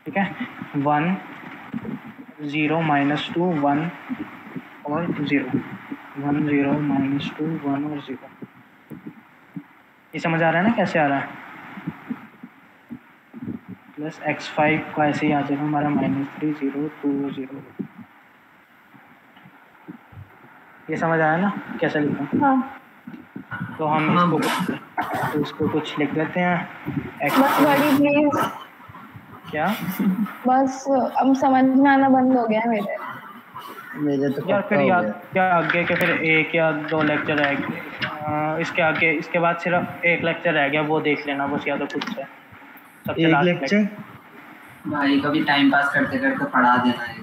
[SPEAKER 3] ठीक है, 1 0 माइनस 2 1 और 0, 1 0 माइनस 2 1 और 0। ये समझ आ रहा है ना कैसे आ रहा है। प्लस x5 का ऐसे ही आ जाएगा हमारा -3 0 2 0। ये समझ आया ना कैसे लिखा। हाँ। तो हम इसको कुछ लिख देते हैं।
[SPEAKER 6] बस बड़ी प्लीज।
[SPEAKER 3] क्या?
[SPEAKER 6] बस अब समझ में आना बंद हो गया मेरे
[SPEAKER 3] तो यार। फिर याद क्या आगे के फिर 1 या 2 लेक्चर रह गए, इसके आगे इसके बाद सिर्फ 1 लेक्चर रह गया, वो देख लेना बस, या तो खुद से सबसे लास्ट लेक्चर।
[SPEAKER 5] भाई कभी टाइम पास करते करते पढ़ा देना है।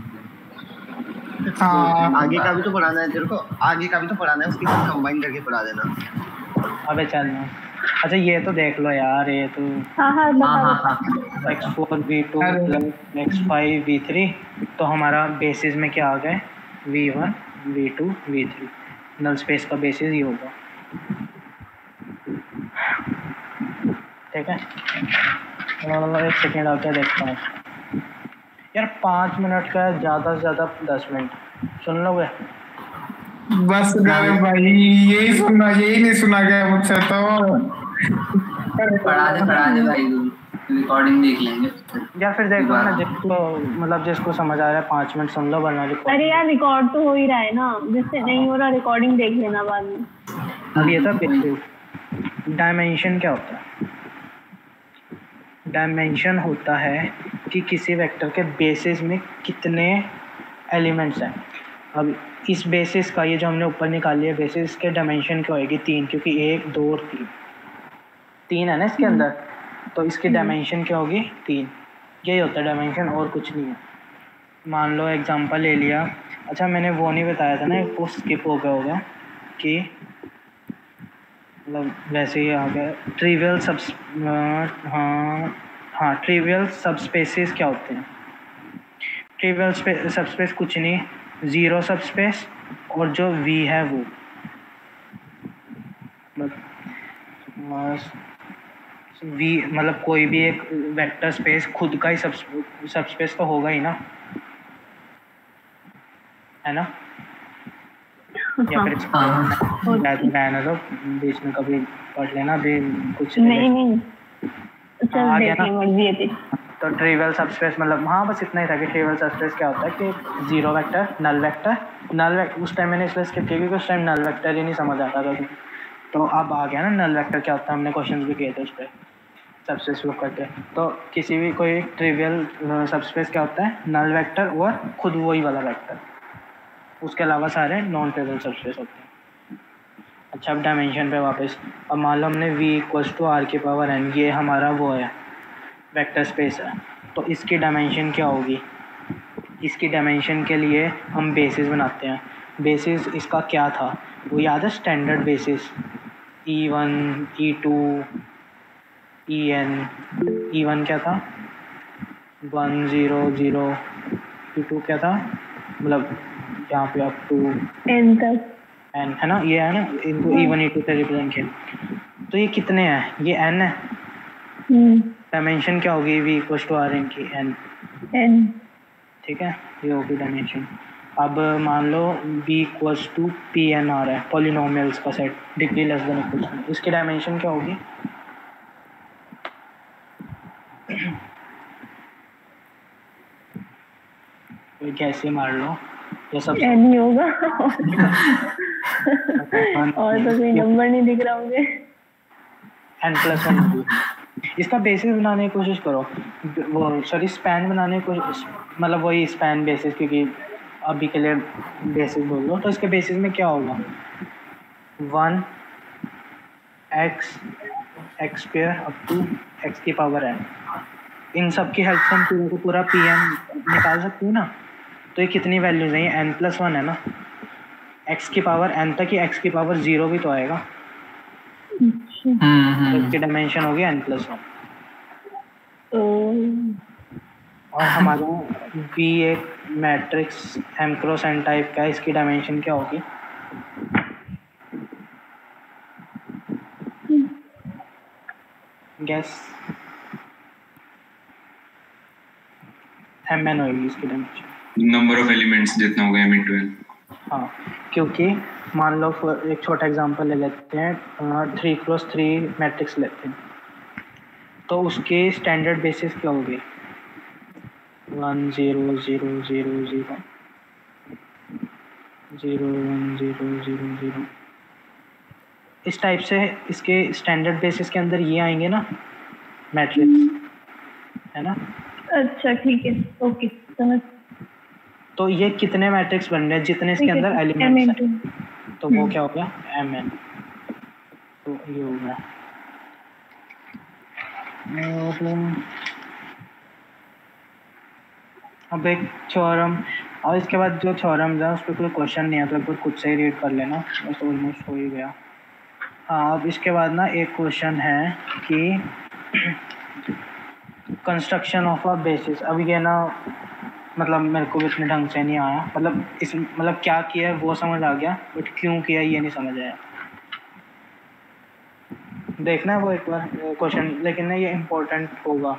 [SPEAKER 7] हाँ, आगे का भी तो पढ़ाना है तेरे को, आगे का भी तो पढ़ाना है, उसके साथ कंबाइन करके पढ़ा देना।
[SPEAKER 3] अबे चल ना, अच्छा ये तो देख लो यार, ये तो x4 v2 plus x5 v3, तो हमारा बेसिस में क्या आ गए, v1 v2 v3। Null space का बेसिस ये होगा। ठीक है, एक सेकेंड आके देखता हूँ यार, 5 मिनट का है, ज़्यादा से ज़्यादा 10 मिनट सुन लोगे।
[SPEAKER 2] बस कर भाई, यही सुनना, यही नहीं सुना गया मुझसे तो।
[SPEAKER 5] पढ़ा दे भाई, रिकॉर्डिंग देख लेंगे
[SPEAKER 3] यार। फिर देखो ना, जिसको मतलब जिसको समझ आ रहा है 5 मिनट सुन लो, वरना रिकॉर्ड।
[SPEAKER 4] अरे यार रिकॉर्ड तो हो ही रहा है ना, जिससे नहीं हो रहा रिकॉर्डिंग देख लेना बाद में।
[SPEAKER 3] अब ये था बेसिस। डायमेंशन क्या होता है? डायमेंशन होता है कि किसी वेक्टर के बेसिस में कितने एलिमेंट्स हैं। अब इस बेसिस का, ये जो हमने ऊपर निकाली है बेसिस के डायमेंशन क्या होएगी, 3, क्योंकि 1 2 और 3 है ना इसके अंदर, तो इसकी डायमेंशन क्या होगी, 3। यही होता है डायमेंशन, और कुछ नहीं है। मान लो एग्जांपल ले लिया। अच्छा मैंने वो नहीं बताया था ना, वो स्किप हो गया होगा कि मतलब वैसे ही आ गया। ट्रिवियल ट्रिवियल सबस्पेसेस क्या होते हैं? ट्रिवियल सबस्पेस कुछ नहीं, ज़ीरो सबस्पेस और जो वी है वो वी मतलब कोई भी एक वेक्टर स्पेस खुद का ही सबस्पेस तो होगा ही ना, है ना? या फिर रहने दो, बीच में कभी पढ़ लेना, अभी कुछ
[SPEAKER 4] नहीं
[SPEAKER 3] आ गया ना।
[SPEAKER 4] मर्जी है तेरी।
[SPEAKER 3] तो ट्रिवियल सबस्पेस मतलब हाँ बस इतना ही था कि ट्रिवियल सबस्पेस क्या होता है कि जीरो वेक्टर, नल वेक्टर उस टाइम मैंने इसलिए स्किप किया क्योंकि उस टाइम नल वेक्टर ही नहीं समझ आता था। तो अब आ गया ना नल वेक्टर क्या होता है, हमने क्वेश्चन भी किए थे उस पर सबस्पेस लुक करके। तो किसी भी कोई ट्रिवियल सबस्पेस क्या होता है, नल वेक्टर और खुद वही वाला वेक्टर, उसके अलावा सारे नॉन ट्रिवियल सबस्पेस होते हैं। अच्छा अब डायमेंशन पे वापस, अब मान लो हमने v=r⁴n, ये हमारा वो है वेक्टर स्पेस है, तो इसकी डायमेंशन क्या होगी? इसकी डायमेंशन के लिए हम बेसिस बनाते हैं। बेसिस इसका क्या था वो याद है? Standard basis E1 E2 EN। E1 क्या था? 1 0 0। E2 क्या था? मतलब यहाँ पे अप टू
[SPEAKER 4] n तक
[SPEAKER 3] n है ना, ये है ना, इनको E1 E2 से रिप्रेजेंट किया। तो ये कितने हैं? ये n है। डायमेंशन क्या होगी v=r की n, ठीक है, ये होगी डायमेंशन। अब मान लो b=pnr है, पॉलिनोमियल्स का set, degree less than equal to, इसकी डायमेंशन क्या होगी? कोई कैसे मार लो, ये सब
[SPEAKER 4] n ही होगा और तो कोई नंबर नहीं दिख रहा मुझे।
[SPEAKER 3] n+1। इसका बेसिस बनाने की कोशिश करो, वो सॉरी स्पैन बनाने की कोशिश, मतलब वही स्पैन बेसिस, क्योंकि अभी के लिए बेसिस बोल लो। तो इसके बेसिस में क्या होगा? 1 x² अप टू x⁴n। इन सब की हेल्प से हम पूरा pn निकाल सकते हैं ना। तो ये कितनी वैल्यूज हैं? ये n+1 है ना, x⁴n तक ही x⁴0 भी तो आएगा। तो इसकी डायमेंशन होगी n+1। और हमारा V एक मैट्रिक्स m×n टाइप का है, इसकी डायमेंशन क्या होगी? गैस mn होगी इसकी डायमेंशन,
[SPEAKER 1] नंबर ऑफ एलिमेंट्स जितना होगा m×n।
[SPEAKER 3] हाँ, क्योंकि मान लो एक छोटा एग्जांपल ले लेते हैं, 3×3 मैट्रिक्स लेते हैं, तो उसके स्टैंडर्ड बेसिस क्या होगी? 1 0 0 0 0 0 1 0 0 0। इस टाइप से इसके स्टैंडर्ड बेसिस के अंदर ये आएंगे ना मैट्रिक्स, है ना?
[SPEAKER 4] अच्छा ठीक है, ओके समझ।
[SPEAKER 3] तो ये कितने मैट्रिक्स बन रहे हैं जितने इसके अंदर एलिमेंट्स हैं, तो वो क्या हो गया? mn। तो ये हो गया। अब एक थ्योरम, और इसके बाद जो थ्योरम्स है उस पर कोई क्वेश्चन नहीं है, तो एक बार खुद से ही रीड कर लेना, बस ऑलमोस्ट हो ही गया। हाँ, अब इसके बाद ना एक क्वेश्चन है कि कंस्ट्रक्शन ऑफ अ बेसिस। अब ये ना मतलब मेरे को भी इतने ढंग से नहीं आया, मतलब क्या किया है वो समझ आ गया, बट क्यों किया ये नहीं समझ आया। देखना है वो एक बार क्वेश्चन, लेकिन ना ये इम्पोर्टेंट होगा,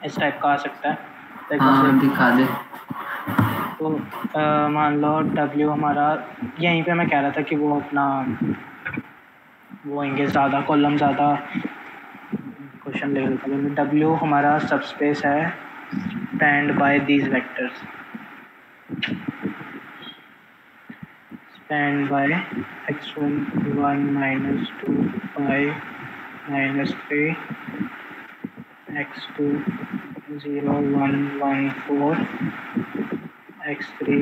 [SPEAKER 3] इस टाइप का आ सकता है।
[SPEAKER 5] हाँ, दिखा दे।
[SPEAKER 3] तो मान लो W हमारा, यहीं पे मैं कह रहा था कि वो अपना वो होंगे ज़्यादा कॉलम, ज़्यादा क्वेश्चन ले लेते हैं। W हमारा सबस्पेस है spanned by these vectors, spanned by x1 1 -2 5 -3 x2 0 1 1 4 x3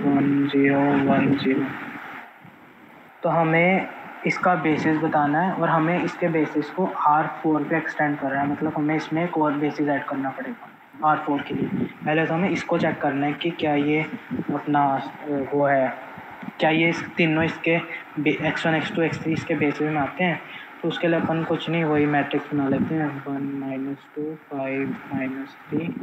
[SPEAKER 3] 1 0 1 0। तो हमें इसका बेसिस बताना है और हमें इसके बेसिस को R4 पे एक्सटेंड कर रहा है, मतलब हमें इसमें एक और बेसिस ऐड करना पड़ेगा। R4 के लिए। पहले तो हमें इसको चेक करना है कि क्या ये अपना वो है, क्या ये तीनों इसके x1 x2 x3 इसके बेसिस में आते हैं। तो उसके लिए अपन कुछ नहीं, वही मैट्रिक्स बना लेते हैं 1 -2 5 -3।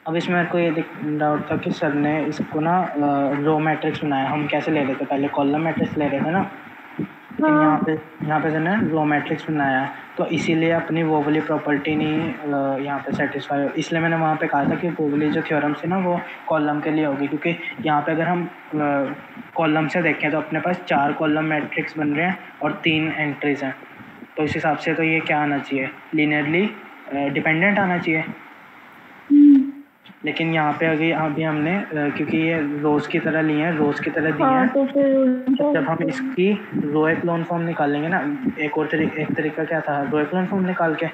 [SPEAKER 3] अब इसमें मेरे को ये डाउट था कि सर ने इसको ना रो मैट्रिक्स बनाया, हम कैसे ले रहे थे, पहले कॉलम मैट्रिक्स ले रहे थे ना, लेकिन यहाँ पे सर ने रो मैट्रिक्स बनाया। तो इसीलिए अपनी वो वाली प्रॉपर्टी नहीं यहाँ पे सेटिस्फाई हो, इसलिए मैंने वहाँ पे कहा था कि वो वाली जो थ्योरम से ना वो कॉलम के लिए होगी, क्योंकि यहाँ पे अगर हम कॉलम से देखें तो अपने पास 4 कॉलम मैट्रिक्स बन रहे हैं और 3 एंट्रीज हैं। तो इस हिसाब से तो ये क्या आना चाहिए, लीनियरली डिपेंडेंट आना चाहिए। लेकिन यहाँ पे अभी हमने क्योंकि ये रोज की तरह लिए हैं, रोज की तरह दिए हैं,
[SPEAKER 4] तो फिर
[SPEAKER 3] जब हम इसकी रो एक्लोन फॉर्म निकालेंगे ना, एक तरीका क्या था, रो एक्लोन फॉर्म निकाल के,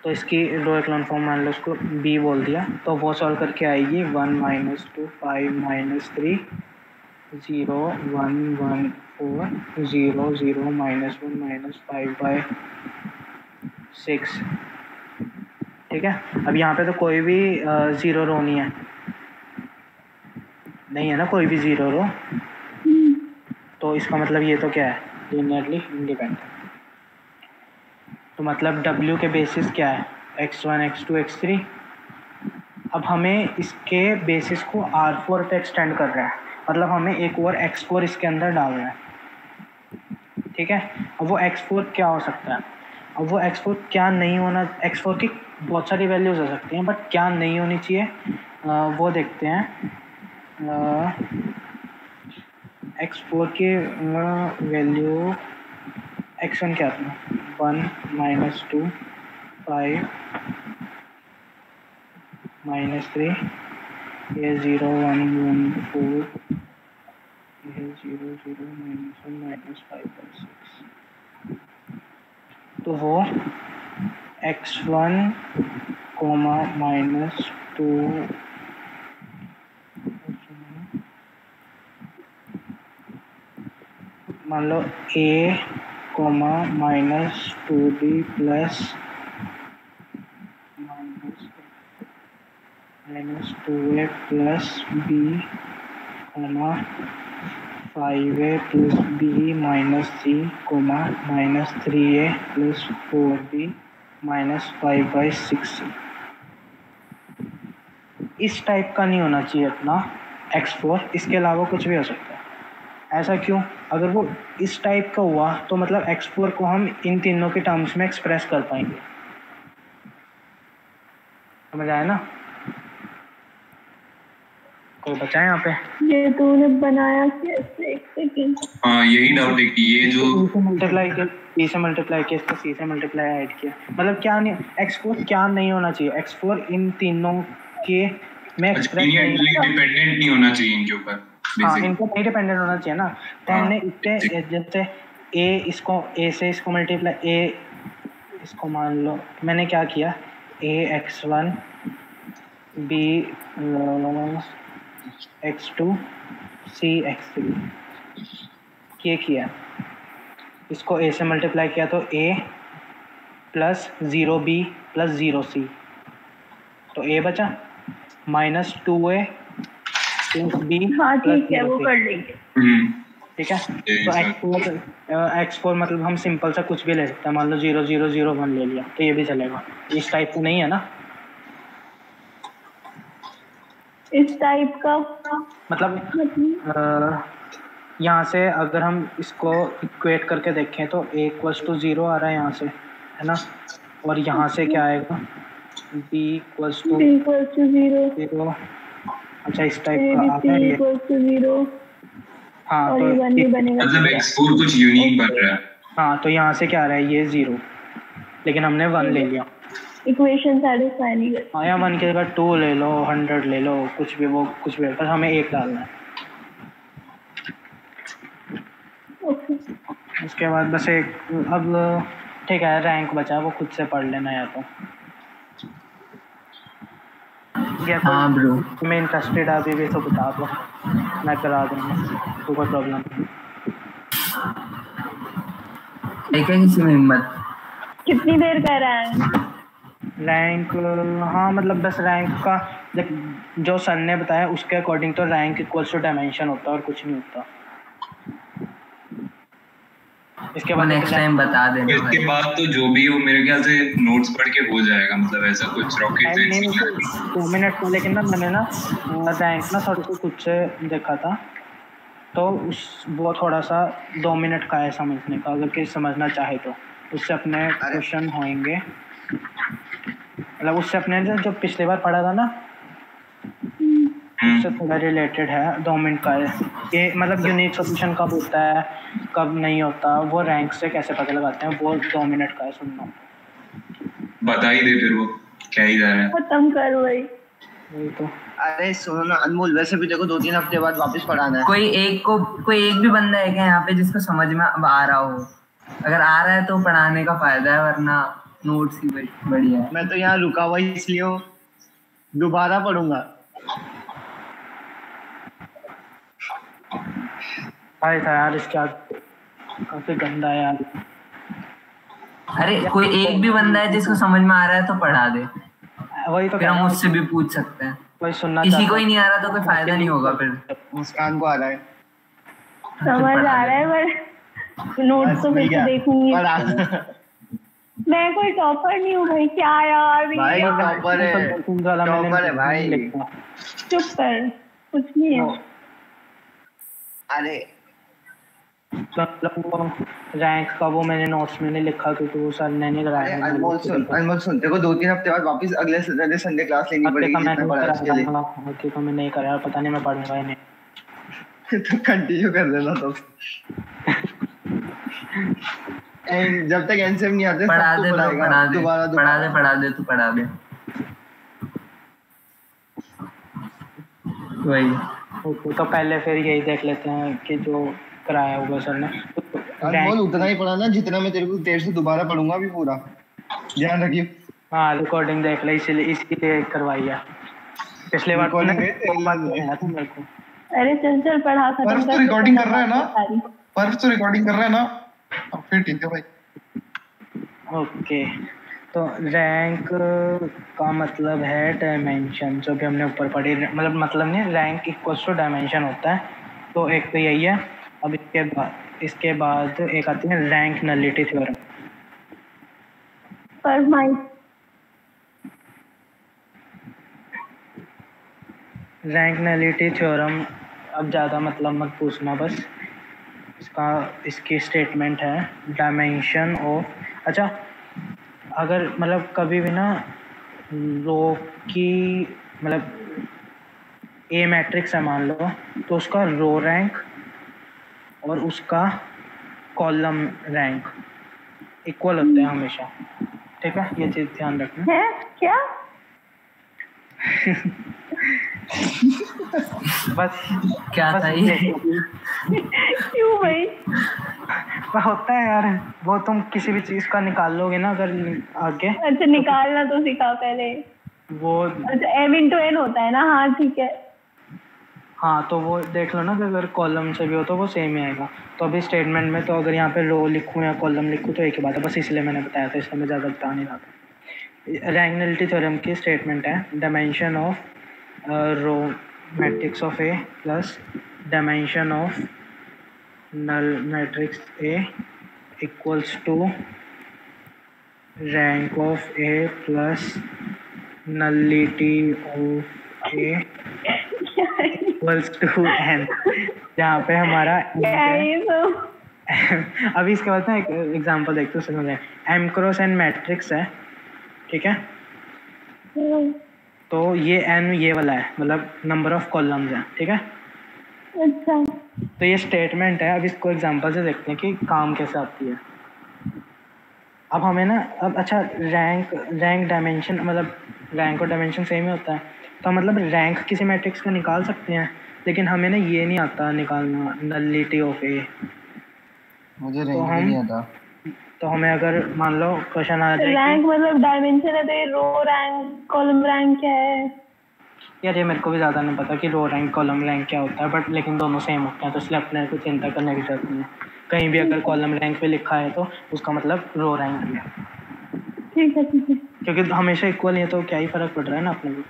[SPEAKER 3] तो इसकी रो एक्लोन फॉर्म मान लो उसको b बोल दिया, तो वो सॉल्व करके आएगी 1 -2 5 -3 0 1 1 4 0 0 -1 -5/6। ठीक है। अब यहाँ पे तो कोई भी 0 रो नहीं है ना, कोई भी 0 रो, तो इसका मतलब ये तो क्या है, लीनियरली इंडिपेंडेंट। तो मतलब W के बेसिस क्या है, x1 x2 x3। अब हमें इसके बेसिस को R4 पे एक्सटेंड कर रहा है, मतलब हमें एक और x4 इसके अंदर डाल रहा है। ठीक है। अब वो x4 क्या हो सकता है, अब वो x4 क्या नहीं होना, x4 की बहुत सारी वैल्यूज हो सकती हैं, बट क्या नहीं होनी चाहिए वो देखते हैं। x4 की वैल्यू x1 क्या था, 1 -2 5 -3, ये 0 1 1 4, ये 0 0 -1 -5/6। तो वो x1, -2 मान लो a, -2b plus -2a plus b, 5a plus b minus c, -3a plus 4b -5/6। इस टाइप का नहीं होना चाहिए अपना x4, इसके अलावा कुछ भी हो सकता है। ऐसा क्यों, अगर वो इस टाइप का हुआ तो मतलब x4 को हम इन तीनों के टर्म्स में एक्सप्रेस कर पाएंगे। समझ आया ना, कोई बचा है यहाँ पे?
[SPEAKER 4] ये तूने बनाया कैसे, एक सेकंड।
[SPEAKER 1] हाँ यही डाउट है कि ये जो
[SPEAKER 3] b से मल्टीप्लाई किया इसको c से मल्टीप्लाई ऐड किया, मतलब क्या नहीं, x4 क्या नहीं होना चाहिए, x4 इन तीनों के में एक्सप्रेस
[SPEAKER 1] डिपेंडेंट नहीं होना चाहिए इनके ऊपर।
[SPEAKER 3] हाँ, इनको नहीं डिपेंडेंट होना चाहिए ना। तो हमने इससे जैसे a इसको a से इसको मल्टीप्लाई a इसको मान लो, मैंने क्या किया, a x1 b x2 c x3 ये किया, इसको a से मल्टीप्लाई किया तो a plus 0b plus 0c, तो a बचा -2a प्लस b।
[SPEAKER 4] हाँ ठीक है, वो कर लेंगे।
[SPEAKER 3] ठीक है। तो x4 मतलब हम सिंपल सा कुछ भी ले सकते हैं, मान लो 0 0 0 1 ले लिया तो ये भी चलेगा। इस टाइप का नहीं है ना,
[SPEAKER 4] इस टाइप का
[SPEAKER 3] मतलब यहाँ से अगर हम इसको इक्वेट करके देखें तो a = 0 आ रहा है यहाँ से, है ना, और यहाँ से क्या आएगा, b = 0। अच्छा इस टाइप का आता है ये। हाँ तो
[SPEAKER 1] मतलब x4 कुछ यूनिक बन रहा है।
[SPEAKER 3] हाँ तो यहाँ से क्या आ रहा है, ये 0, लेकिन हमने 1 ले लिया,
[SPEAKER 4] इक्वेशन सेटिस्फाई नहीं करती।
[SPEAKER 3] हाँ या 1 की जगह 2 ले लो, 100 ले लो, कुछ भी, वो कुछ भी, पर हमें 1 डालना है। उसके बाद बस एक, अब ठीक है रैंक बचा, वो खुद से पढ़ लेना या तो या तो
[SPEAKER 5] हाँ ब्रो,
[SPEAKER 3] मैं इंटरेस्टेड अभी भी तो बता दो, मैं करा दूँगा, तो कोई प्रॉब्लम नहीं।
[SPEAKER 5] है क्या किसी में हिम्मत?
[SPEAKER 4] कितनी देर कर रहा है?
[SPEAKER 3] रैंक, हाँ मतलब बस रैंक का जो सर ने बताया उसके अकॉर्डिंग तो रैंक इक्वल्स टू डायमेंशन होता है और कुछ नहीं होता। इसके बाद
[SPEAKER 5] नेक्स्ट टाइम बता देना।
[SPEAKER 1] इसके बाद तो जो भी हो मेरे ख्याल से नोट्स पढ़ के हो जाएगा, मतलब ऐसा कुछ रॉकेट साइंस
[SPEAKER 3] 2 मिनट को, लेकिन ना मैंने ना रैंक ना थोड़ा सा कुछ देखा था तो वो थोड़ा सा 2 मिनट का है समझने का, अगर किसी समझना चाहे तो उससे अपने क्वेश्चन होंगे, मतलब उससे अपने जो पिछली बार पढ़ा था ना उससे थोड़ा रिलेटेड है। 2 मिनट का है ये, मतलब यूनिक सॉल्यूशन कब होता है कब नहीं होता, वो रैंक से कैसे पता लगाते हैं, वो 2 मिनट का है। सुनना
[SPEAKER 1] बता ही दे फिर वो क्या ही जा रहा है।
[SPEAKER 4] खत्म कर भाई।
[SPEAKER 3] वही तो।
[SPEAKER 7] अरे सुनो ना अनमोल, वैसे भी देखो 2-3 हफ्ते बाद वापस पढ़ाना है।
[SPEAKER 5] कोई एक भी बंदा है क्या यहाँ पे जिसको समझ में आ रहा हो? अगर आ रहा है तो पढ़ाने का फायदा है, वरना नोट्स ही बढ़िया है।
[SPEAKER 7] मैं तो यहाँ रुका हुआ इसलिए हूँ, दोबारा पढ़ूंगा।
[SPEAKER 3] आए था यार इसका काफी गंदा है यार।
[SPEAKER 5] अरे कोई एक भी बंदा है जिसको समझ में आ रहा है तो पढ़ा दे,
[SPEAKER 3] वही तो
[SPEAKER 5] फिर हम उससे भी पूछ सकते हैं।
[SPEAKER 3] कोई सुनना
[SPEAKER 5] किसी को ही नहीं आ रहा तो कोई फायदा नहीं होगा फिर।
[SPEAKER 7] मुस्कान को आ रहा है,
[SPEAKER 4] समझ आ रहा है पर नोट्स तो फिर से देखूंगी। मैं कोई टॉपर नहीं हूँ भाई, क्या यार
[SPEAKER 7] भाई टॉपर है भाई।
[SPEAKER 4] चुप कर, कुछ नहीं है।
[SPEAKER 7] अरे
[SPEAKER 3] रैंक का वो मैंने नोट्स में नहीं लिखा क्योंकि वो सर ने नहीं कराया।
[SPEAKER 7] अनमोल सुन देखो 2-3 हफ्ते बाद वापस अगले सैटरडे संडे क्लास लेनी पड़ेगी। जितना पढ़ा उसके लिए
[SPEAKER 3] ओके तो मैं नहीं कराया, पता नहीं मैं पढ़ूंगा या नहीं।
[SPEAKER 7] तो कंटिन्यू कर देना तो। जब तक एंसर नहीं आते
[SPEAKER 5] पढ़ा दे तू पढ़ा दे वही।
[SPEAKER 3] तो पहले फिर यही देख लेते हैं कि जो कराया होगा सर ने।
[SPEAKER 7] अनमोल उतना ही पढ़ाना जितना मैं तेरे से दोबारा पढ़ूंगा भी पूरा, ध्यान रखियो।
[SPEAKER 3] हाँ रिकॉर्डिंग देख ले, इसीलिए करवाई है। पिछले बार
[SPEAKER 4] अरे चल पढ़ा खत्म कर।
[SPEAKER 8] तो रिकॉर्डिंग कर रहा है ना, फिर ठीक है भाई।
[SPEAKER 3] ओके तो रैंक का मतलब है डायमेंशन, जो भी हमने ऊपर पढ़ी, मतलब नहीं, रैंक इक्वल्स टू डायमेंशन होता है। तो एक तो यही है। अब इसके बाद एक आती है rank nullity theorem. Rank nullity theorem, अब ज़्यादा मतलब मत पूछना, बस इसकी स्टेटमेंट है डायमेंशन ऑफ, अच्छा अगर मतलब कभी भी ना रो की मतलब ए मैट्रिक्स है मान लो, तो उसका रो रैंक और उसका कॉलम रैंक इक्वल होते हैं हमेशा, ठीक है, ये चीज़ ध्यान रखना
[SPEAKER 4] है। क्या
[SPEAKER 3] बस
[SPEAKER 5] क्या था ये?
[SPEAKER 4] क्यों भाई?
[SPEAKER 3] होता है यार, वो तुम किसी भी चीज का निकाल लोगे ना अगर आगे।
[SPEAKER 4] अच्छा निकालना तो सिखा पहले
[SPEAKER 3] वो।
[SPEAKER 4] अच्छा m into n होता है ना? हाँ ठीक है।
[SPEAKER 3] हाँ तो वो देख लो ना कि अगर कॉलम से भी हो तो वो सेम ही आएगा। तो अभी स्टेटमेंट में तो अगर यहाँ पे रो लिखूँ या कॉलम लिखूँ तो एक ही बात है, बस इसलिए मैंने बताया था, इसलिए मैं ज़्यादा बता नहीं रहा था। रैंक नलिटी थ्योरम की स्टेटमेंट है dimension of row matrix of A plus dimension of null matrix A equals to rank of A plus nullity of A equals to n, जहाँ पे हमारा अभी इसके बाद ना एक एग्जांपल देखते हैं समझ आए। एम क्रॉस एन मैट्रिक्स है, ठीक है, तो ये एन ये वाला है, मतलब नंबर ऑफ कॉलम्स हैं, ठीक है।
[SPEAKER 4] अच्छा
[SPEAKER 3] तो ये स्टेटमेंट है। अब इसको एग्जांपल से देखते हैं कि काम कैसे आती है। अब हमें ना अब अच्छा रैंक डायमेंशन, मतलब रैंक और डायमेंशन सेम ही होता है, तो मतलब रैंक किसी मैट्रिक्स का निकाल सकते हैं, लेकिन हमें ना ये नहीं आता निकालना नलिटी ऑफ ए।
[SPEAKER 7] मुझे रैंक नहीं आता।
[SPEAKER 3] तो हमें अगर मान लो क्वेश्चन आ जाए
[SPEAKER 4] रैंक मतलब डायमेंशन है, तो ये रो रैंक कॉलम रैंक क्या है
[SPEAKER 3] यार? ये मेरे को भी ज़्यादा नहीं पता कि रो रैंक कॉलम रैंक क्या होता है, बट लेकिन दोनों सेम होते हैं, तो इसलिए अपने को चिंता करने की जरूरत नहीं है। कहीं भी अगर कॉलम रैंक पे लिखा है तो उसका मतलब रो रैंक है।
[SPEAKER 4] ठीक है।
[SPEAKER 3] क्योंकि हमेशा इक्वल है तो क्या ही फर्क पड़ रहा है ना अपने को।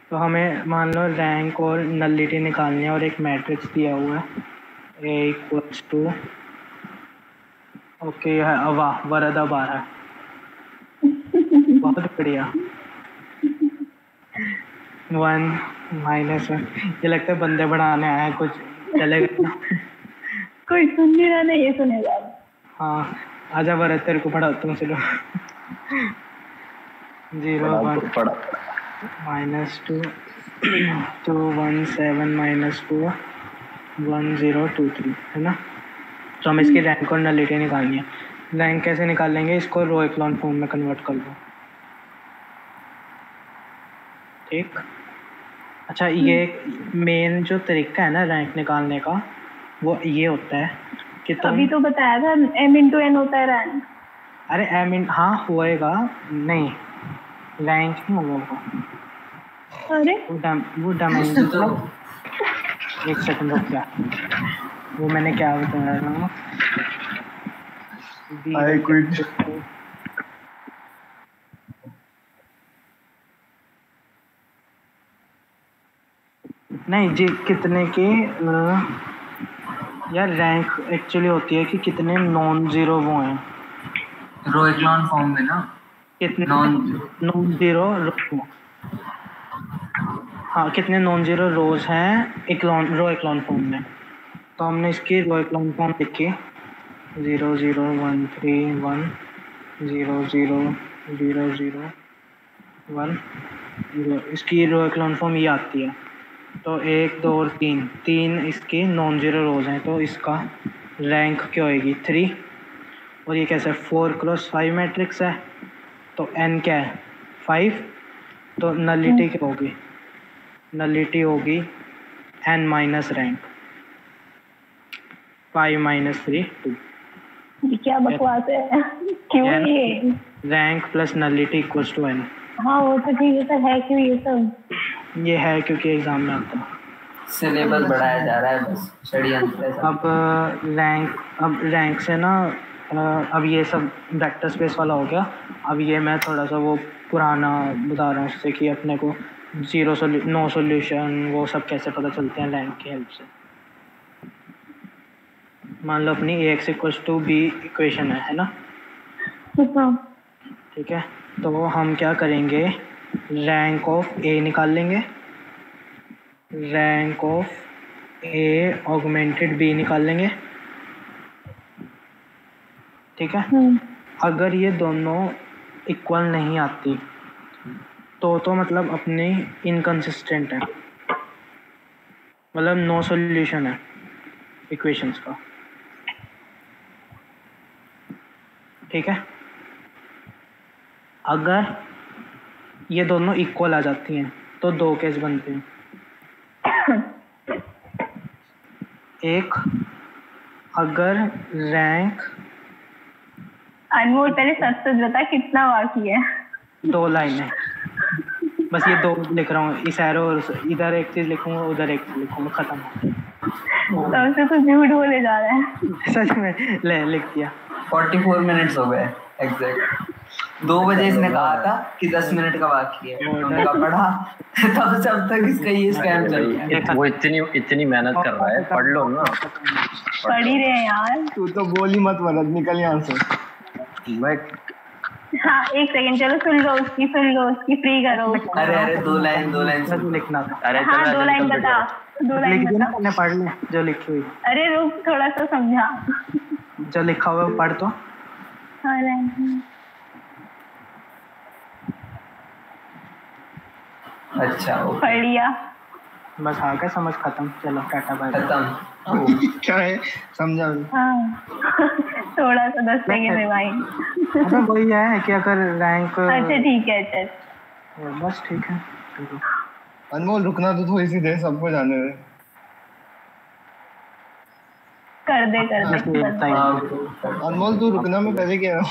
[SPEAKER 3] तो हमें मान लो रैंक और नलिटी निकालनी है और एक मैट्रिक्स दिया हुआ है A इक्वल्स टू, ओके वाह वरद अब आ रहा है, बहुत बढ़िया। 1 -1, ये लगता है बंदे बढ़ाने आए हैं कुछ, चलेगा।
[SPEAKER 4] कोई सुन नहीं रहा ना, ये सुनेगा।
[SPEAKER 3] हाँ आजा वरद, तेरे को पढ़ाता हूँ चलो। 0 1 -2 2 1 7 -2 1 0 2 3 है ना। तो हम इसकी रैंक और नलिटी निकालनी है। रैंक कैसे निकालेंगे, इसको रो एक्लॉन फॉर्म में कन्वर्ट कर दो। ठीक, अच्छा ये मेन जो तरीका है ना रैंक निकालने का वो ये होता है कि तुम
[SPEAKER 4] अभी तो बताया था m/n होता है रैंक।
[SPEAKER 3] अरे हाँ होएगा, नहीं रैंक नहीं होगा
[SPEAKER 4] अरे
[SPEAKER 3] वो डायमेंशन। एक सेकंड रुक जा, वो मैंने क्या बताया था।
[SPEAKER 7] I quit.
[SPEAKER 3] नहीं जी, कितने के यार रैंक एक्चुअली होती है कि कितने नॉन जीरो वो हैं
[SPEAKER 5] रो एक्लॉन फॉर्म में ना,
[SPEAKER 3] कितने
[SPEAKER 5] नॉन
[SPEAKER 3] जीरो हाँ कितने नॉन जीरो रोज हैं रो एक्लॉन फॉर्म में। तो हमने इसकी रो एक्लॉन फॉर्म लिखी 0 0 1 3 1 0 0 0 0 1 0, इसकी रो एक्लॉन फॉर्म ये आती है। तो 1 2 और 3 इसके नॉन जीरो रोज हैं, तो इसका रैंक क्या होएगी 3। और ये कैसा है 4x5 मैट्रिक्स है, तो n क्या है 5, तो नलिटी क्या होगी, नलिटी होगी n माइनस रैंक 5 - 3 2।
[SPEAKER 4] ये क्या बकवास है, क्यों ये
[SPEAKER 3] rank plus nullity equals to n।
[SPEAKER 4] हाँ वो तो ठीक है सर, है क्यों ये सब?
[SPEAKER 3] ये है क्योंकि एग्जाम में आता है।
[SPEAKER 5] सिलेबस बढ़ाया जा रहा है बस, षड्यंत्र है सब।
[SPEAKER 3] अब रैंक से ना अब ये सब वेक्टर स्पेस वाला हो गया। अब ये मैं थोड़ा सा वो पुराना बता रहा हूँ उससे कि अपने को नो सॉल्यूशन वो सब कैसे पता चलते हैं रैंक की हेल्प से। मान लो अपनी ax = b इक्वेशन है ना, ठीक है। तो हम क्या करेंगे, रैंक ऑफ a निकाल लेंगे, rank of a augmented b निकाल लेंगे, ठीक है। अगर ये दोनों इक्वल नहीं आती तो मतलब अपने इनकंसिस्टेंट है, मतलब नो सॉल्यूशन है इक्वेशंस का, ठीक है। अगर ये दोनों इक्वल आ जाती हैं तो 2 केस बनते हैं। एक, अगर रैंक
[SPEAKER 4] अनमोल पहले सच बता कितना बाकी है?
[SPEAKER 3] 2 लाइन है बस, ये 2 लिख रहा हूँ, इस एरो इधर एक चीज लिखूंगा उधर एक चीज लिखूंगा, खत्म।
[SPEAKER 4] सबसे तो झूठ बोले जा रहा है।
[SPEAKER 3] सच में ले लिख दिया।
[SPEAKER 5] 44 मिनट्स हो गए एग्जैक्ट। 2 बजे इसने कहा था कि 10 मिनट का बाकी है, उनका पढ़ा तब से अब तक इसका ये स्कैम चल रहा है।
[SPEAKER 9] वो इतनी मेहनत कर रहा है, पढ़ लो ना।
[SPEAKER 4] पढ़ ही रहे हैं यार।
[SPEAKER 7] तू तो बोल ही मत वरद, निकल यहाँ से।
[SPEAKER 9] मैं
[SPEAKER 4] हाँ एक सेकंड, चलो सुन लो उसकी फ्री करो।
[SPEAKER 5] अरे 2 लाइन
[SPEAKER 3] लिखना था।
[SPEAKER 9] अरे
[SPEAKER 4] हाँ 2 लाइन बता, 2 लाइन
[SPEAKER 3] लिख देना,
[SPEAKER 4] बता।
[SPEAKER 3] मैंने पढ़ लिया जो लिखी हुई।
[SPEAKER 4] अरे रुक थोड़ा सा समझा,
[SPEAKER 3] जो लिखा हुआ है पढ़ तो।
[SPEAKER 4] हाँ लाइन
[SPEAKER 5] अच्छा
[SPEAKER 4] पढ़ लिया
[SPEAKER 3] बस आ गया समझ, खत्म। चलो टाटा बाय।
[SPEAKER 5] खत्म।
[SPEAKER 7] क्या है समझा?
[SPEAKER 4] हाँ थोड़ा सा 10 सेकंड रिवाइंड।
[SPEAKER 3] अच्छा वही है कि अगर रैंक
[SPEAKER 4] अच्छा ठीक है, अच्छा
[SPEAKER 3] बस ठीक है।
[SPEAKER 7] अनमोल रुकना तो थोड़ी सी देर, सबको जाने दे।
[SPEAKER 4] कर दे
[SPEAKER 3] बस ये बताइए।
[SPEAKER 7] अनमोल तू रुकना, मैं पहले कह रहा हूँ।